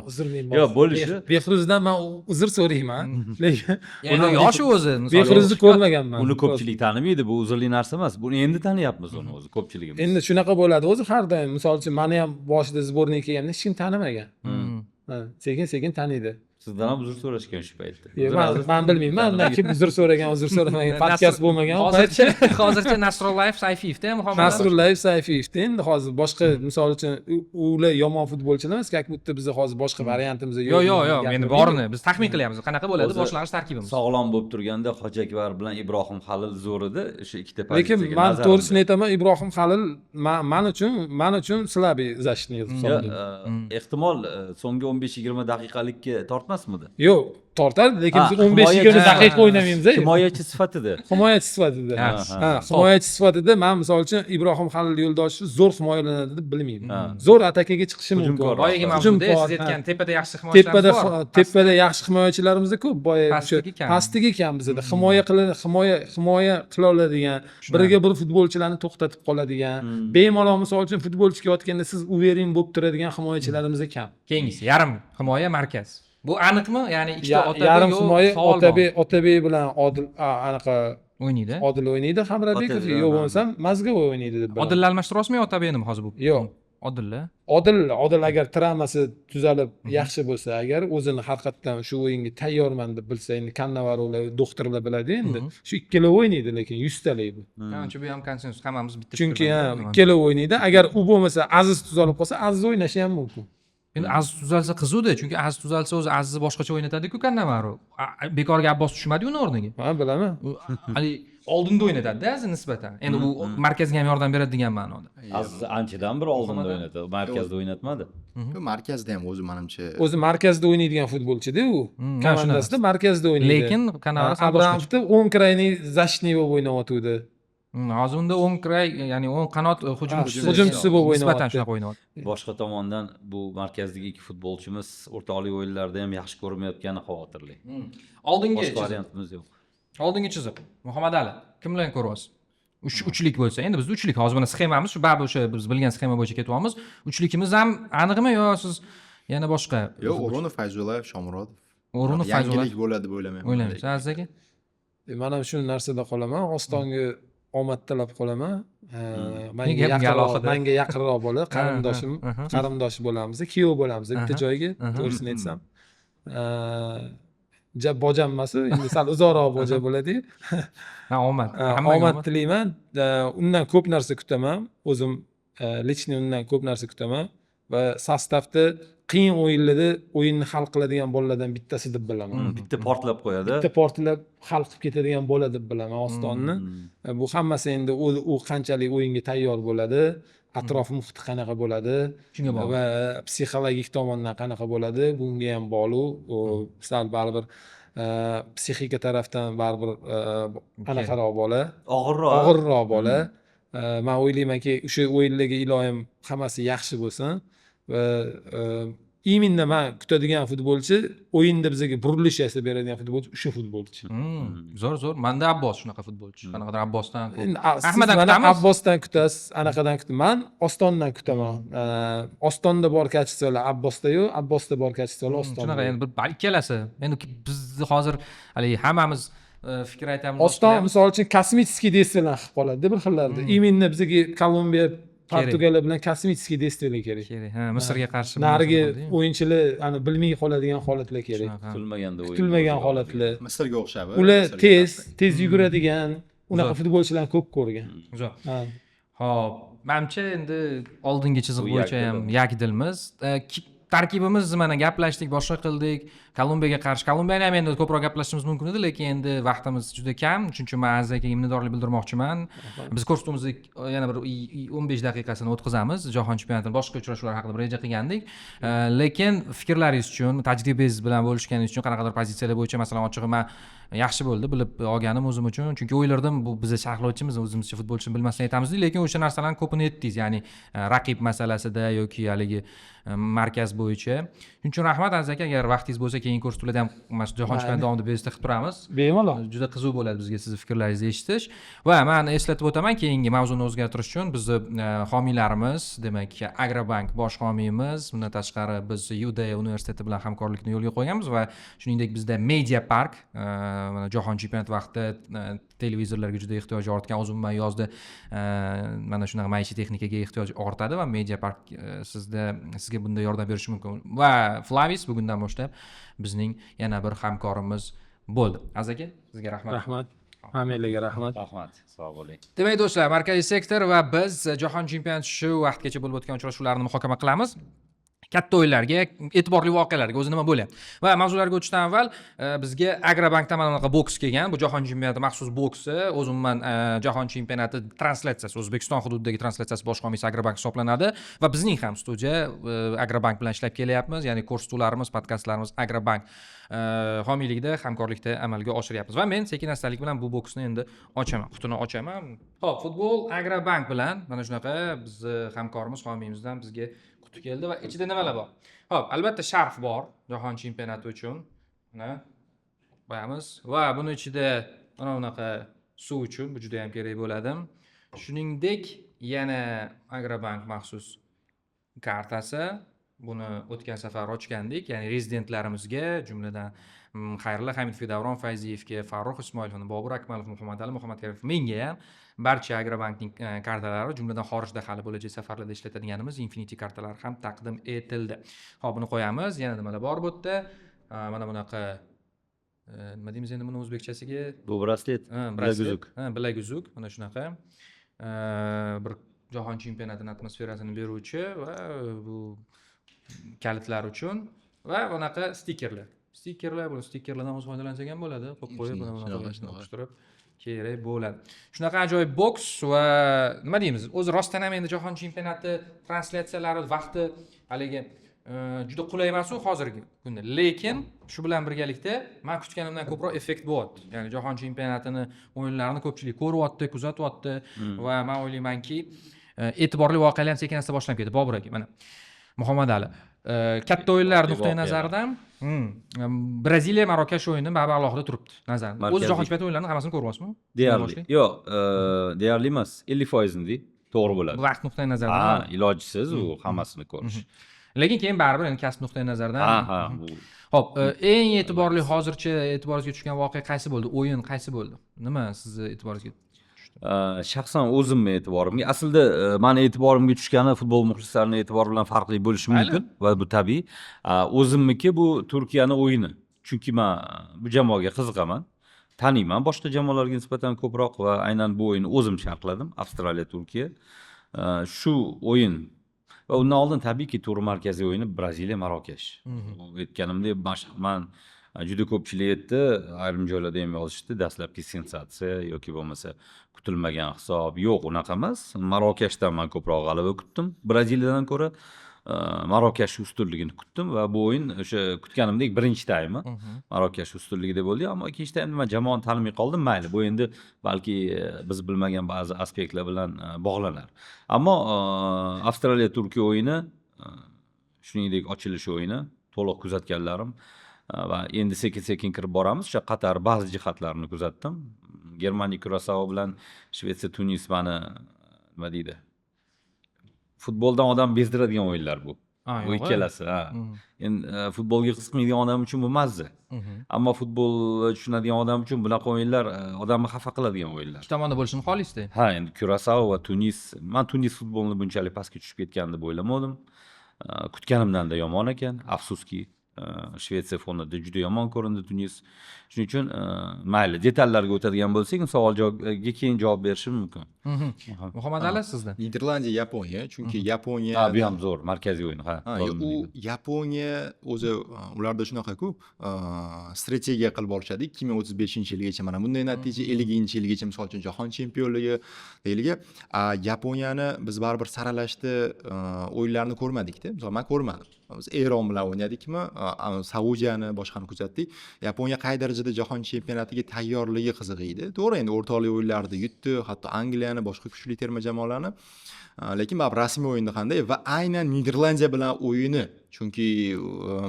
Uzr men. Yo'q, bo'lishi. Behruzdan men uzr so'rayman. Lekin uni yoshi o'zi, Behruzni ko'rmaganman. Uni ko'pchilik tanimaydi, bu uzrli narsa emas. Buni endi taniyapmiz uni o'zi ko'pchiligimiz. Endi shunaqa bo'ladi o'zi har doim. Misol uchun meni ham boshida sborniga kelganda hech kim tanimagan. Sekin taniydi. Sizdan ham uzr so'rashgan shu paytda. Men bilmayman. Undan kim uzr so'ragan, uzr so'ramagan, podkast bo'lmagan. Hozircha Nasrullayev, Sayfiyevda Muhammad Nasrullayev, Sayfiyevda endi hozir boshqa misol uchun ular yomon futbolchilar emas, как будто biz hozir boshqa variantimiz yo'q. Yo'q, endi borini biz taxmin qilyapmiz. Qanaqa bo'ladi boshlang'ich tarkibimiz? Sog'lom bo'lib turganda Hojiakbar bilan Ibrohim Halil zo'r edi, o'sha ikkita pozitsiyaga. Lekin men to'g'risini aytaman, Ibrohim Halil men uchun slabiy zashitniy hisoblayman. Ehtimol so'nggi 15-20 daqiqalikka tortmas emasmidi? Yo'q, tortadi, lekin Ha, biz 15-20 himoyachi- daqiqa o'ynamaymiz. Himoyachi sifatida. Himoyachi sifatida. Ha, himoyachi sifatida men misol uchun Ibrohim Halil Yo'ldoshev zo'r himoyalanadi deb bilmayman. Zo'r atakaga chiqishi mumkin. Hujumkor. boyagi Hujum mavzuda siz faol, aytgan ha. tepada yaxshi Tepada himoyachilarimiz bor. tepada yaxshi himoyachilarimiz ko'p, boya Pastigi kam. pastigi kam bizda. Himoya qila oladigan, biriga bir futbolchilarni to'xtatib qoladigan, bemalol misol uchun futbol chiqayotganda siz uvering bo'lib turadigan himoyachilarimiz kam. Keyingisi yarim himoya markaz. Bu aniqmi? Ya'ni ikkita Yarim Otabek himoya savol bor. Otabek bilan anaqa o'ynaydi. Odil o'ynaydi, Hamrabekov Otabek, yo'q ha. bo'lmasam Mazgava o'ynaydi deb bilaman. Odilni almashtiryapsizmi yo Otabekni hozir bu? Yo'q. Odilni. Odil agar travmasi tuzalib yaxshi bo'lsa, agar o'zini haqiqatdan shu o'yinga tayyorman deb bilsa, endi Kannavarovlar, doktorlar biladi endi. Shu ikkala o'ynaydi, lekin 100 talik bu. Menimcha bu ham konsensus, hammamiz bitta. Chunki fikrda. ikkala o'ynaydi. Agar u bo'lmasa, Aziz tuzalib qolsa, Aziz o'ynashi ham mumkin. Endi Aziz tuzalsa qiziqdi, chunki Aziz tuzalsa o'zi Azizni boshqacha o'ynatadi-ku Kannavarov. Bekorga Abbos tushmadi-yu uni o'rniga. Ha, bilaman. Hali oldinda o'ynatadi-da Aziz nisbatan. Endi u markazga ham yordam beradi degan ma'noda. Aziz anchadan bir oldinda o'ynadi, markazda o'ynatmadi. Markazda ham o'zi menimcha O'zi markazda o'ynaydigan futbolchi-da u. Komandasida markazda o'ynaydi. Lekin Kannavarov ham boshqacha. Abramovda o'ng krayni защитник bo'lib o'ynayotdi. Hozir unda o'ng kray, ya'ni o'ng qanot hujumchisi bo'lib nisbatan o'ynayapti. shunaqa o'ynayapti. Boshqa tomondan bu markazdagi ikki futbolchimiz o'rtoqlik o'yinlarida ham yaxshi ko'rinmayotgani xavotirli. Oldingi Boshqa chiziq. variantimiz yo'q. Oldingi chiziq. Muhammad Ali. Kim bilan ko'ryapsiz? Uchlik bo'lsa, endi biz uchlik, hozir buni sxemamiz shu baribir o'sha biz bilgan sxema bo'yicha ketyapmiz. Uchlikimiz ham aniqmi yo siz yana boshqa? yo'q, O'runov, Fayzullayev, Shomurodov. O'runov, Fayzullayev Yangilik bo'ladi deb o'ylamayman. o'ylaymiz. Aziz aka? Men ham shu narsada qolaman. Ostonga omad tilab qolaman. Nega gapni alohida? Menga yaqinroq bola, qarindosh bo'lamiz, kuyov bo'lamiz bitta joyga, to'g'risini aytsam. Bojam emas, endi sal uzoqroq boja bo'ladi-yu. Ha, omad. Omad tilayman. Undan ko'p narsa kutaman. O'zim lechniy undan ko'p narsa kutaman va sostavda qiyin o'yinlarda o'yinni hal qiladigan bolalardan bittasi deb bilaman. Bitta portlab qo'yadi. Bitta portlab hal qilib ketadigan bola deb bilaman Ostonni. Bu hammasi endi u qanchalik o'yinga tayyor bo'ladi, atrof muhiti qanaqa bo'ladi Shunga bog'liq. va psixologik tomondan qanaqa bo'ladi, bunga ham bog'liq. Sal baribir psixika tarafdan baribir qanaqaroq bola, og'irroq bola. Men o'ylaymanki, o'sha o'yinlarga iloyim hammasi yaxshi bo'lsin va именно men kutadigan futbolchi, o'yinda bizga burilish yasab beradigan futbolchi o'sha futbolchi. Zo'r. Menda Abbos shunaqa futbolchi. Qanaqadir Abbosdan. Ahmaddan kutamiz. Abbosdan kutasiz, anaqadan kutaman. Men Ostondan kutaman. Ostonda bor kachistlar Abbosda yo'q, Abbosda bor kachistlar Ostonda. Shunaqa endi bir ikkalasi. Endi bizni hozir hali hammamiz fikr aytamiz. Oston misol uchun kosmetskiy destillar qilib qoladi bir xillarda. Именно bizga Kolumbiya, Portugaliya bilan kosmetskiy destillar kerak. Ha, Misrga qarshi. Narigi o'yinchilar ani bilmay qoladigan holatlar kerak. Kutilmagan holatlar. Misrga o'xshab. Ular tez yuguradigan unaqa futbolchilarni ko'p ko'rgan. Zo'r. Xo'p, menimcha endi oldingi chiziq bo'yicha ham yakdilmiz. Tarkibimiz mana gaplashdik, boshqa qildik. Kolumbiyaga qarshi. Kolumbiyani ham endi ko'proq gaplashishimiz mumkin edi, lekin endi vaqtimiz juda kam. Shuning uchun men Aziz akaga minnatdorlik bildirmoqchiman. Biz ko'rsatuvimizni yana bir 15 daqiqasini o'tkazamiz. Jahon chempionatining boshqa uchrashuvlari haqida bir reja qilgandik. Lekin fikrlaringiz uchun, tajribangiz bilan bo'lishganingiz uchun qanaqadir pozitsiyalar bo'yicha masalan ochig'i men yaxshi bo'ldi bilib olganim o'zim uchun. Chunki o'ylardim bu bizni sharhlovchimiz, o'zimizcha futbolchini bilmasdan aytamiz, lekin o'sha narsalarni ko'pini aytdingiz, ya'ni raqib masalasida yoki haligi markaz bo'yicha. Shuning uchun rahmat Aziz aka, agar vaqtingiz bo'lsa keyingi ko'rsatuvlarda ham mana shu jahon chempionati davomida bezda qilib turamiz. Bemalol. Juda qiziq bo'ladi bizga sizni fikrlaringizni eshitish. Va men eslatib o'taman, keyingi mavzuni o'zgartirish uchun bizni homiylarimiz, demak Agrobank bosh homiyimiz, bundan tashqari biz UDA universiteti bilan hamkorlikni yo'lga qo'yganmiz va shuningdek bizda Media Park mana jahon chempionati vaqtida televizorlarga juda ehtiyoj ortgan, o'zim ham yozda mana shunaqa maishiy texnikaga ehtiyoj ortadi va Media Park sizga bunda yordam berishi mumkin. Va Flavis bugundan boshlab bizning yana bir hamkorimiz bo'ldi. Aziz aka, sizga rahmat. Rahmat. Hammalarga rahmat. Rahmat. Sog' bo'ling. Demak do'stlar, Markaziy sektor va biz jahon chempionati shu vaqtgacha bo'lib o'tgan uchrashuvlarni muhokama qilamiz. katta o'yinlarga, e'tiborli voqealarga o'zi nima bo'lyapti. Va mavzularga o'tishdan avval bizga Agrobankdan mana bunaqa boks kelgan. Bu jahon chempionati maxsus boksi, o'zi umuman jahon chempionati translyatsiyasi, O'zbekiston hududidagi translyatsiyasi bosh homiysi Agrobank hisoblanadi va bizning ham studiya Agrobank bilan ishlab kelyapmiz. Ya'ni ko'rsatuvlarimiz, podkastlarimiz Agrobank homiyligida, hamkorlikda amalga oshiryapmiz. Va men sekin-astalik bilan bu boksni endi ochaman, qutini ochaman. Xo'p, futbol Agrobank bilan mana shunaqa bizni hamkorimiz, homiyimizdan bizga quti keldi va ichida nimalar bor? Xo'p, albatta sharf bor jahon chempionati uchun. Mana qo'yamiz va buni ichida mana bunaqa suv uchun bu juda ham kerak bo'ladi. Shuningdek, yana Agrobank maxsus kartasi. Buni o'tgan safar ochgandik, ya'ni rezidentlarimizga, jumladan Xayrilla Hamidov, Davron Fayziyevga, Farruh Ismoilov, Bobur Akmalov, Muhammadali Muhammadkarimov, menga ham barcha Agrobankning kartalari, jumladan xorijda hali bo'lajak safarlarda ishlatadiganimiz Infinity kartalari ham taqdim etildi. Xo'p, buni qo'yamiz. Yana nimalar bor bu yerda? Mana bunaqa nima deymiz endi buni o'zbekchasiga? Bu braslet, bilaguzuk. Bilaguzuk, mana shunaqa. Bir jahon chempionatining atmosferasini beruvchi va bu kalitlar uchun va bunaqa stikerlar. Bu stikerlardan o'zi foydalansak ham bo'ladi. Qo'yib buni qilishtirib kerak bo'ladi. Shunaqa ajoyib boks va nima deymiz? O'zi rostdan ham endi jahon chempionati translyatsiyalari vaqti haligi juda qulay emas u hozirgi kunda. Lekin shu bilan birgalikda men kutganimdan ko'proq effekt bo'lyapti. Ya'ni jahon chempionatini o'yinlarini ko'pchilik ko'ryapti, kuzatyapti va men o'ylaymanki, e'tiborli voqealar ham sekin-asta boshlanib ketdi. Bobur aka, mana Muhammadali. Katta o'yinlar nuqtai nazaridan Braziliya Marokash o'yini baribir alohida turibdi nazarimda. O'zi jahon chempionati o'yinlarini hammasini ko'ryapsizmi? Deyarli. Yo'q, deyarli emas. 50% deb to'g'ri bo'ladi. Vaqt nuqtai nazaridan. Ilojsiz u hammasini ko'rish. Lekin keyin baribir endi kasb nuqtai nazaridan. Bu. Xo'p, eng e'tiborli hozircha e'tiboringizga tushgan voqea qaysi bo'ldi? O'yin qaysi bo'ldi? Nima sizni e'tiboringizga tushdi? Shaxsan o'zimni e'tiborimga, aslida meni e'tiborimga tushgani futbol muxlislarining e'tibori bilan farqli bo'lishi mumkin va bu tabiiy. O'zimniki bu Turkiyani o'yini. Chunki men bu jamoaga qiziqaman, taniyman boshqa jamoalarga nisbatan ko'proq va aynan bu o'yinni o'zim sharhladim. Avstraliya, Turkiya. Shu o'yin va undan oldin tabiiyki tur markaziy o'yini Braziliya, Marokash. Aytganimdek, men juda ko'pchilik aytdi, ayrim joylarda ham yozishdi, dastlabki sensatsiya yoki bo'lmasa kutilmagan hisob. Yo'q, unaqa emas. Marokashdan men ko'proq g'alaba kutdim. Braziliyadan ko'ra Marokash ustunligini kutdim va bu o'yin o'sha kutganimdek birinchi taymi Marokash ustunligida bo'ldi, ammo ikkinchi taymda men jamoani tanimay qoldim. Mayli, bu endi balki biz bilmagan ba'zi aspektlar bilan bog'lanar. Ammo Avstraliya Turkiya o'yini, shuningdek ochilish o'yini to'liq kuzatganlarim va endi sekin-sekin kirib boramiz. O'sha Qatar ba'zi jihatlarini kuzatdim. Germaniya Kurasao bilan Shvetsiya Tunis meni nima deydi? Futboldan odam bezdiradigan o'yinlar bu. Bu ikkalasi, Endi futbolga qiziqmaydigan odam uchun bu mazza. Ammo futbol tushunadigan odam uchun bunaqa o'yinlar odamni xafa qiladigan o'yinlar. Ikki tomonda bo'lishini xohlaysizda? Endi Kurasao va Tunis, men Tunis futbolini bunchalik pastga tushib ketgan deb o'ylamadim. Kutganimdan da yomon ekan, afsuski. Shvetsiya fonida juda yomon ko'rindi Tunis. Shuning uchun mayli, detallarga o'tadigan bo'lsak, savol-javobga keyin javob berishim mumkin. Muhammadali sizda? Niderlandiya, Yaponiya, chunki Yaponiya Bu ham zo'r markaziy o'yin, u Yaponiya o'zi ularda shunaqa-ku, strategiya qilib borishadi. 2035-yilgacha mana bunday natija, 50-yilgacha misol uchun jahon chempionligi deyilgan. Yaponiyani biz baribir saralashda o'yinlarini ko'rmadik-da. Misol men ko'rmadim. Biz Eron bilan o'ynadikmi, Saudiyani boshqani kuzatdik. Yaponiya qay darajada jahon chempionatiga tayyorligi qiziq edi. To'g'ri, endi o'rtoqlik o'yinlarida yutdi, hatto Angliyani, boshqa kuchli terma jamoalarni. Lekin bu rasmiy o'yinda qanday va aynan Niderlandiya bilan o'yini, chunki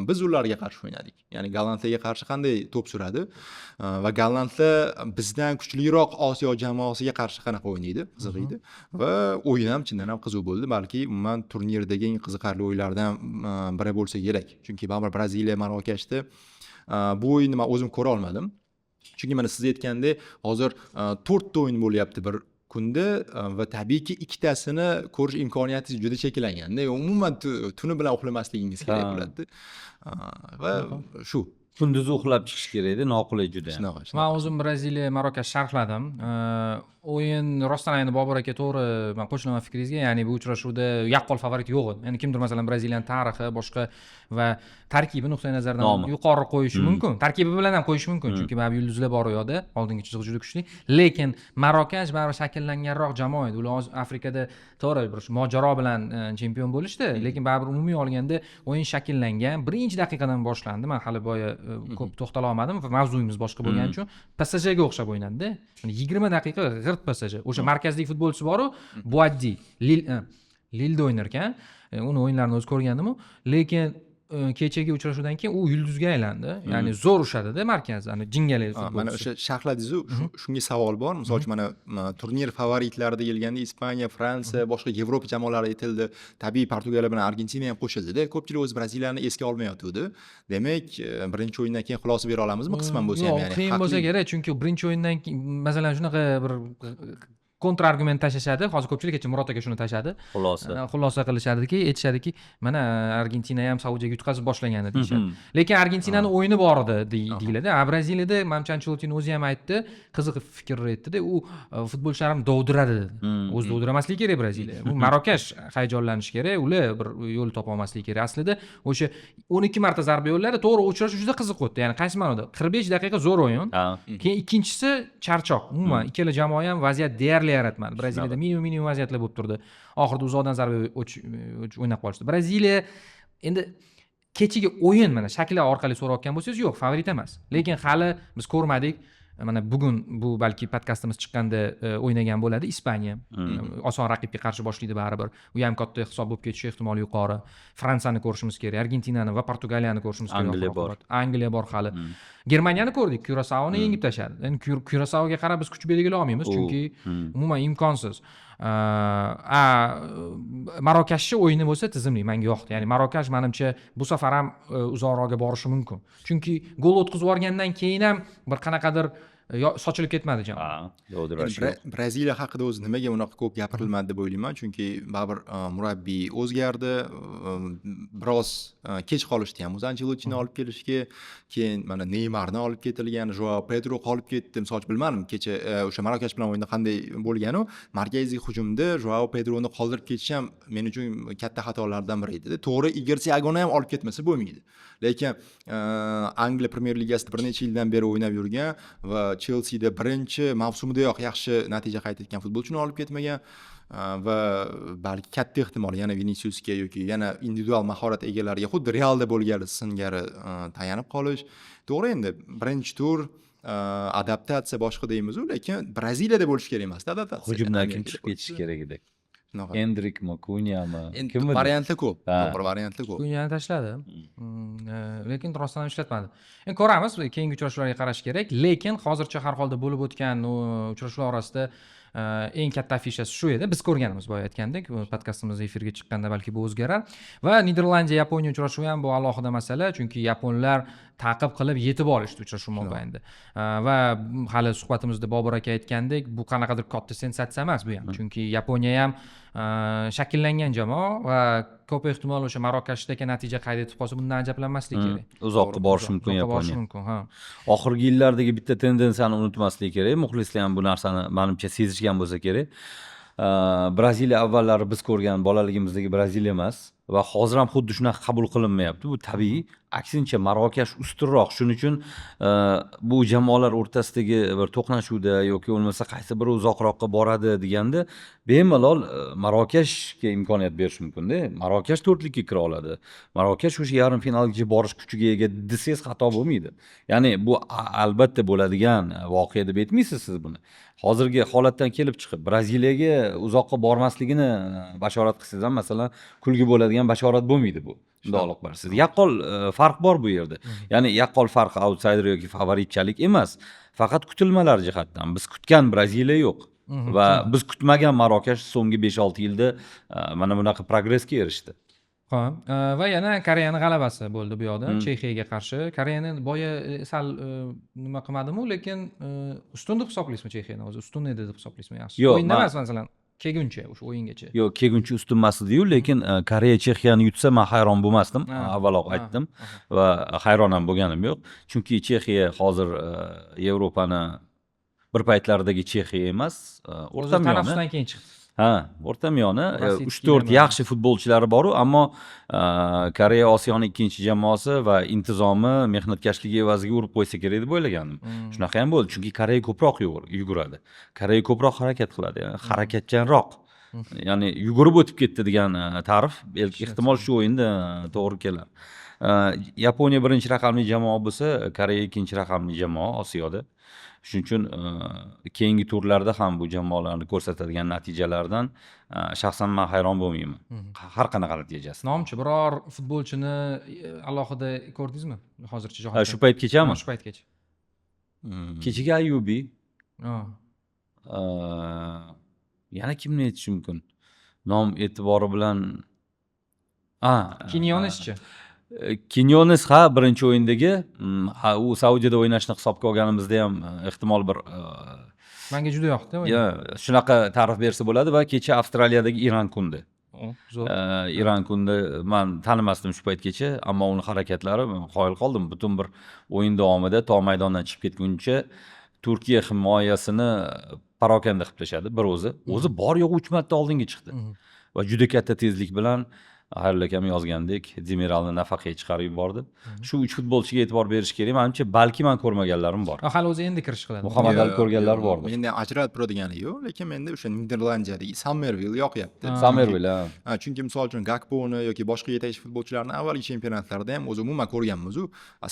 biz ularga qarshi o'ynadik. Ya'ni Gollandiyaga qarshi qanday to'p suradi va gollandlar bizdan kuchliroq Osiyo jamoasiga qarshi qanaqa o'ynaydi, qiziq edi va o'yin ham chindan ham qiziq bo'ldi. Balki umuman turnirdagi eng qiziqarli o'yinlardan biri bo'lsa kerak. Chunki baribir Braziliya, Marokashda bu o'yinni men o'zim ko'ra olmadim. Chunki mana siz aytgandek, hozir 4 ta o'yin bo'lyapti bir kunda va tabiiyki ikkitasini ko'rish imkoniyatingiz juda cheklanganda, umuman tuni bilan uxlamasligingiz kerak bo'ladi. Va shu kunduzi uxlab chiqish kerak edi, noqulay juda. Men o'zim Braziliya, Marokash sharhladim. o'yin rostdan aytganda Bobur aka to'g'ri, men qo'shilaman fikringizga, ya'ni bu uchrashuvda yaqqol favorit yo'q edi. Ya'ni kimdir masalan Braziliyaning tarixi, boshqa va tarkibi nuqtai nazaridan Nomi. yuqori qo'yishi mumkin. Tarkibi bilan ham qo'yishi mumkin, chunki mana bu yulduzlar bor u yoqda, oldingi chizig'i juda kuchli. Lekin Marokash baribir shakllanganroq jamoa edi. Ular Afrikada to'g'ri bir mojaro bilan chempion bo'lishdi, lekin baribir umumiy olganda o'yin shakllangan. Birinchi daqiqadan boshlandi. Men hali boya ko'p to'xtala olmadim, mavzuyimiz boshqa bo'lgani uchun PSJga o'xshab o'ynadi-da. 20 daqiqa g'irt PSG. O'sha markazdagi futbolchisi bor-u, Boaddi, Lilda o'ynar ekan. Uni o'yinlarini o'zi ko'rgandim-u, lekin kechagi uchrashuvdan keyin u yulduzga aylandi. Ya'ni zo'r ushadi-da markazda, jingalak futbolchi. Mana o'sha sharhladingiz-ku, shunga savol bor. Misol uchun mana turnir favoritlarida kelganda Ispaniya, Fransiya, boshqa Yevropa jamoalari aytildi. Tabiiy Portugaliya bilan Argentina ham qo'shildi-da. Ko'pchilik o'z Braziliyani esga olmayotgandi. Demak, birinchi o'yindan keyin xulosa bera olamizmi qisman bo'lsa ham, ya'ni qiyin bo'lsa kerak, chunki birinchi o'yindan keyin masalan shunaqa bir kontra argument tashashadi. Hozir ko'pchilik kecha Murod aka shuni tashadi. Xulosa qilishadiki, aytishadiki, mana Argentina ham Saudiyaga yutqazib boshlagan edi deyshadi. Lekin Argentinani o'yini bor edi deyiladi. Braziliyada Mamcha Ancelotti o'zi ham aytdi, qiziq fikr aytdi-da, u futbolchilarim dovdiradi dedi. O'zi dovdiramasligi kerak Braziliya. Bu Marokash hayajonlanishi kerak, ular bir yo'l topa olmasligi kerak. Aslida o'sha 12 marta zarba yo'lladi, to'g'ri uchrashuv juda qiziq o'tdi. Ya'ni qaysi ma'noda? 45 daqiqa zo'r o'yin. Keyin ikkinchisi charchoq. Umuman ikkala jamoa ham vaziyat deyarli yaratmadi. Braziliyada minimum vaziyatlar bo'lib turdi. Oxirida uzoqdan zarba o'ynab qolishdi. Braziliya endi kechagi o'yin mana shakli orqali so'rayotgan bo'lsangiz, yo'q, favorit emas. Lekin hali biz ko'rmadik. Mana bugun bu balki podkastimiz chiqqanda o'ynagan bo'ladi Ispaniya. Oson raqibga qarshi boshlaydi baribir. U ham katta hisob bo'lib ketishi ehtimoli yuqori. Fransiyani ko'rishimiz kerak, Argentinani va Portugaliyani ko'rishimiz kerak. Angliya bor hali. Germaniyani ko'rdik, Kurasaoni yengib tashladi. Endi Kurasaoga qarab biz kuch belgilay olmaymiz, chunki umuman imkonsiz. Marokashni o'yini bo'lsa tizimli, menga yoqdi. Ya'ni Marokash menimcha bu safar ham uzoqroqga borishi mumkin. Chunki gol o'tkazib yuborgandan keyin ham bir qanaqadir sochilib ketmadi jamoa. Braziliya haqida o'zi nimaga unaqa ko'p gapirilmadi deb o'ylayman, chunki baribir murabbiy o'zgardi, biroz kech qolishdi ham. O'zi Ancelottini olib kelishga, keyin mana Neymarni olib ketilgan, Joao Pedro qolib ketdi. Misol uchun bilmadim, kecha o'sha Marokash bilan o'yinda qanday bo'lgani, markaziy hujumda Joao Pedroni qoldirib ketish ham men uchun katta xatolardan biri edi. To'g'ri, Igor Thiagoni ham olib ketmasa bo'lmaydi. Lekin Angliya Premyer Ligasida bir necha yildan beri o'ynab yurgan va Chelsea'da birinchi mavsumidayoq yaxshi natija qayd etgan futbolchini olib ketmagan va balki katta ehtimol yana Viniciusga yoki yana individual mahorat egalariga xuddi Realda bo'lgani singari tayanib qolish. To'g'ri, endi birinchi tur adaptatsiya boshqa deymiz-ku, lekin Braziliyada bo'lish kerak emas, adaptatsiya. Hujumdan kim chiqib ketishi kerak edi? Endrikmi, Kunyami? Kimdir? Variantlar ko'p. To'g'ri, variantlar ko'p. Kunyani tashladi. Lekin rostdan ham ishlatmadi. Endi ko'ramiz, keyingi uchrashuvlarga qarash kerak, lekin hozircha har holda bo'lib o'tgan uchrashuvlar orasida eng katta afishasi shu edi. Biz ko'rganimiz, boya aytgandek, podkastimiz efirga chiqqanda balki bu o'zgarar. Va Niderlandiya Yaponiya uchrashuvi ham bu alohida masala, chunki yaponlar ta'qib qilib yetib olishdi uchrashuv mobaynida. Va hali suhbatimizda Bobur aka aytgandek, bu qanaqadir katta sensatsiya emas bu ham, chunki Yaponiya ham shakllangan jamoa va ko'p ehtimol o'sha Marokashdagi natija qayd etib qolsa bundan ajablanmaslik kerak. Uzoqqa borishi mumkin Yaponiya. Oxirgi yillardagi bitta tendensiyani unutmaslik kerak. Muxlislar ham bu narsani menimcha sezishgan bo'lsa kerak. Braziliya avvallari biz ko'rgan bolaligimizdagi Braziliya emas va hozir ham xuddi shunaqa qabul qilinmayapti. Bu tabiiy. Aksincha Marokash ustunroq. Shuning uchun bu jamoalar o'rtasidagi bir to'qnashuvda yoki bo'lmasa qaysi biri uzoqroqqa boradi deganda bemalol Marokashga imkoniyat berish mumkin-da. Marokash to'rtlikka kira oladi. Marokash o'sha yarim finalgacha borish kuchiga ega desangiz xato bo'lmaydi. Ya'ni bu albatta bo'ladigan voqea deb aytmaysiz siz buni. Hozirgi holatdan kelib chiqib Braziliyaga uzoqqa bormasligini bashorat qilsangiz ham masalan kulgi bo'ladigan bashorat bo'lmaydi bu. Shunday olib qarasiz. Yaqqol farq bor bu yerda. Ya'ni yaqqol farq outsider yoki favoritchalik emas, faqat kutilmalar jihatdan. Biz kutgan Braziliya yo'q. Va biz kutmagan Marokash so'nggi 5-6 yilda mana bunaqa progressga erishdi. Xo'p, va yana Koreyani g'alabasi bo'ldi bu yoqda Chexiyaga qarshi. Koreyani boya sal nima qilmadim-u, lekin ustun deb hisoblaysizmi Chexiyani? O'zi ustun edi deb hisoblaysizmi yaxshi? O'yinda emas masalan, kelguncha o'sha o'yingacha. Yo'q, kelguncha ustun emas edi-yu, lekin Koreya Chexiyani yutsa men hayron bo'lmasdim. Avvaloq aytdim va hayron ham bo'lganim yo'q. Chunki Chexiya hozir Yevropani bir paytlardagi Chexiya emas, O'zi o'rta miyoni. tanaffusdan keyin chiqdi. Ha, o'rta miyoni Rossiyskilar 3-4 bilan. yaxshi futbolchilari bor-u, ammo Koreya Osiyoning ikkinchi jamoasi va intizomi mehnatkashligi evaziga urib qo'ysa kerak deb o'ylagandim. Shunaqa ham bo'ldi, chunki Koreya ko'proq yuguradi. Koreya ko'proq harakat qiladi, harakatchanroq. Ya'ni yugurib o'tib ketdi degan ta'rif ehtimol shu o'yinda to'g'ri kelar. Yaponiya birinchi raqamli jamoa bo'lsa, Koreya ikkinchi raqamli jamoa Osiyoda. Shuning uchun keyingi turlarda ham bu jamoalarni ko'rsatadigan natijalardan shaxsan men hayron bo'lmayman. Har qanaqa natijasi. Nomchi biror futbolchini alohida ko'rdingizmi? Hozircha jahon. Shu paytgachami? Shu paytgacha. Kechiga Ayubi, Ha. yana kimni aytish mumkin? Nom e'tibori bilan Kinyonischi. Kinyonis birinchi o'yindagi u Saudiyada o'ynashni hisobga olganimizda ham ehtimol bir Menga juda yoqdi o'yin. shunaqa ta'rif bersa bo'ladi va kecha Avstraliyadagi Iran Kundi. Zo'r. Iran Kundi men tanimasdim shu paytgacha, ammo uning harakatlari qoyil qoldim. Butun bir o'yin davomida to maydondan chiqib ketguncha Turkiya himoyasini parokanda qilib tashladi bir o'zi. O'zi bor yo'q 3 marta oldinga chiqdi. Va juda katta tezlik bilan Xayrul akam yozgandek, Demiralni nafaqaga chiqarib yubordi. Shu 3 futbolchiga e'tibor berish kerak. Menimcha balki men ko'rmaganlarim bor. Hali o'zi endi kirish qiladi. Muhammad Ali ko'rganlar bordir. Menda ajratib turadigani yo'q, lekin menda o'sha Niderlandiyadagi Summerville yoqyapti. Summerville. Chunki misol uchun Gakponi yoki boshqa yetakchi futbolchilarni avvalgi chempionatlarda ham o'zi umuman ko'rganmiz-u.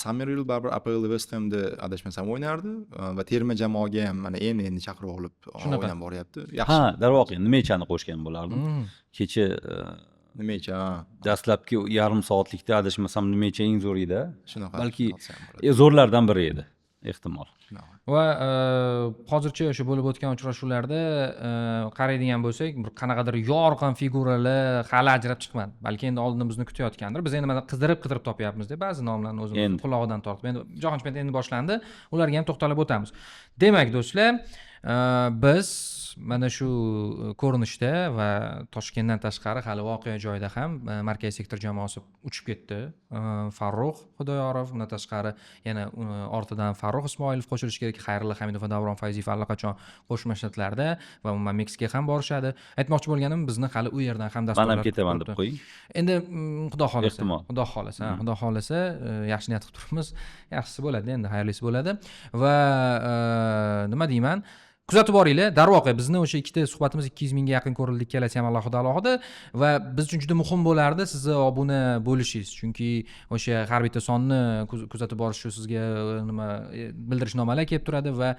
Summerville baribir APL West Hamda adashmasam o'ynardi va terma jamoaga ham mana endi chaqirib olib o'ynab boryapti. Yaxshi. Darvoqe, nimechani qo'shgan bo'lardim. Kecha Nimecha? dastlabki yarim soatlikda adashmasam nimecha eng zo'r edi. Shunaqa. Balki zo'rlardan biri edi, ehtimol. Va hozircha o'sha bo'lib o'tgan uchrashuvlarda qaraydigan bo'lsak, bir qanaqadir yorqin figuralar hali ajrab chiqmadi. Balki endi oldinda bizni kutayotgandir. Biz endi mana qidirib topyapmiz deb ba'zi nomlarni o'zimiz qulog'idan tortib. Endi Jahon chempionati endi boshlandi. Ularga ham to'xtalib o'tamiz. Demak, do'stlar, biz mana shu ko'rinishda va Toshkentdan tashqari hali voqea joyida ham markaziy sektor jamoasi uchib ketdi. Farruh Xudoyorov, undan tashqari yana ortidan Farruh Ismoilov qo'shilishi kerak. Xayrullo Hamidov va Davron Fayziyev allaqachon Qo'shma Shtatlarda va umuman Meksikaga ham borishadi. Aytmoqchi bo'lganim, bizni hali u yerdan ham dasturlar. Men ham ketaman deb qo'ying. Endi Xudo xohlasa, Ehtimol. Xudo xohlasa, yaxshi niyat qilib turibmiz. Yaxshisi bo'ladi, endi xayrlisi bo'ladi. Va nima deyman? Kuzatib boringlar. Darvoqe bizni o'sha ikkita suhbatimiz 200 mingga yaqin ko'rildi, ikkalasi ham alohida va biz uchun juda muhim bo'lardi sizni obuna bo'lishingiz. Chunki o'sha har bitta sonni kuzatib borish shu sizga nima bildirishnomalar kelib turadi va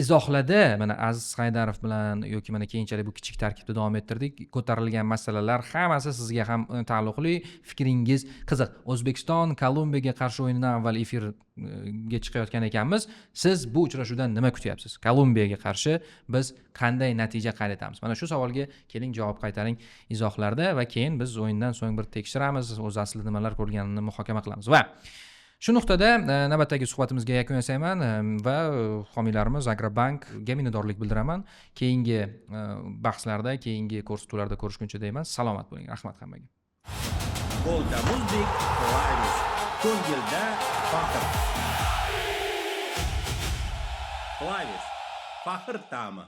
izohlarda mana Aziz Haydarov bilan yoki mana keyinchalik bu kichik tarkibda davom ettirdik. Ko'tarilgan masalalar hammasi sizga ham taalluqli, fikringiz qiziq. O'zbekiston Kolumbiyaga qarshi o'yindan avval efirga chiqayotgan ekanmiz. Siz bu uchrashuvdan nima kutyapsiz? Kolumbiyaga qarshi biz qanday natija qayd etamiz? Mana shu savolga keling, javob qaytaring izohlarda va keyin biz o'yindan so'ng bir tekshiramiz, o'z aslida nimalar ko'rganini muhokama qilamiz. Va shu nuqtada navbatdagi suhbatimizga yakun yasayman va homiylarimiz Agrobankga minnatdorlik bildiraman. Keyingi bahslarda, keyingi ko'rsatuvlarda ko'rishguncha deyman. Salomat bo'ling. Rahmat hammaga. Boltamuzdek Flyers. Ko'ngilda faxr. Flyers. Faxr ta'mi.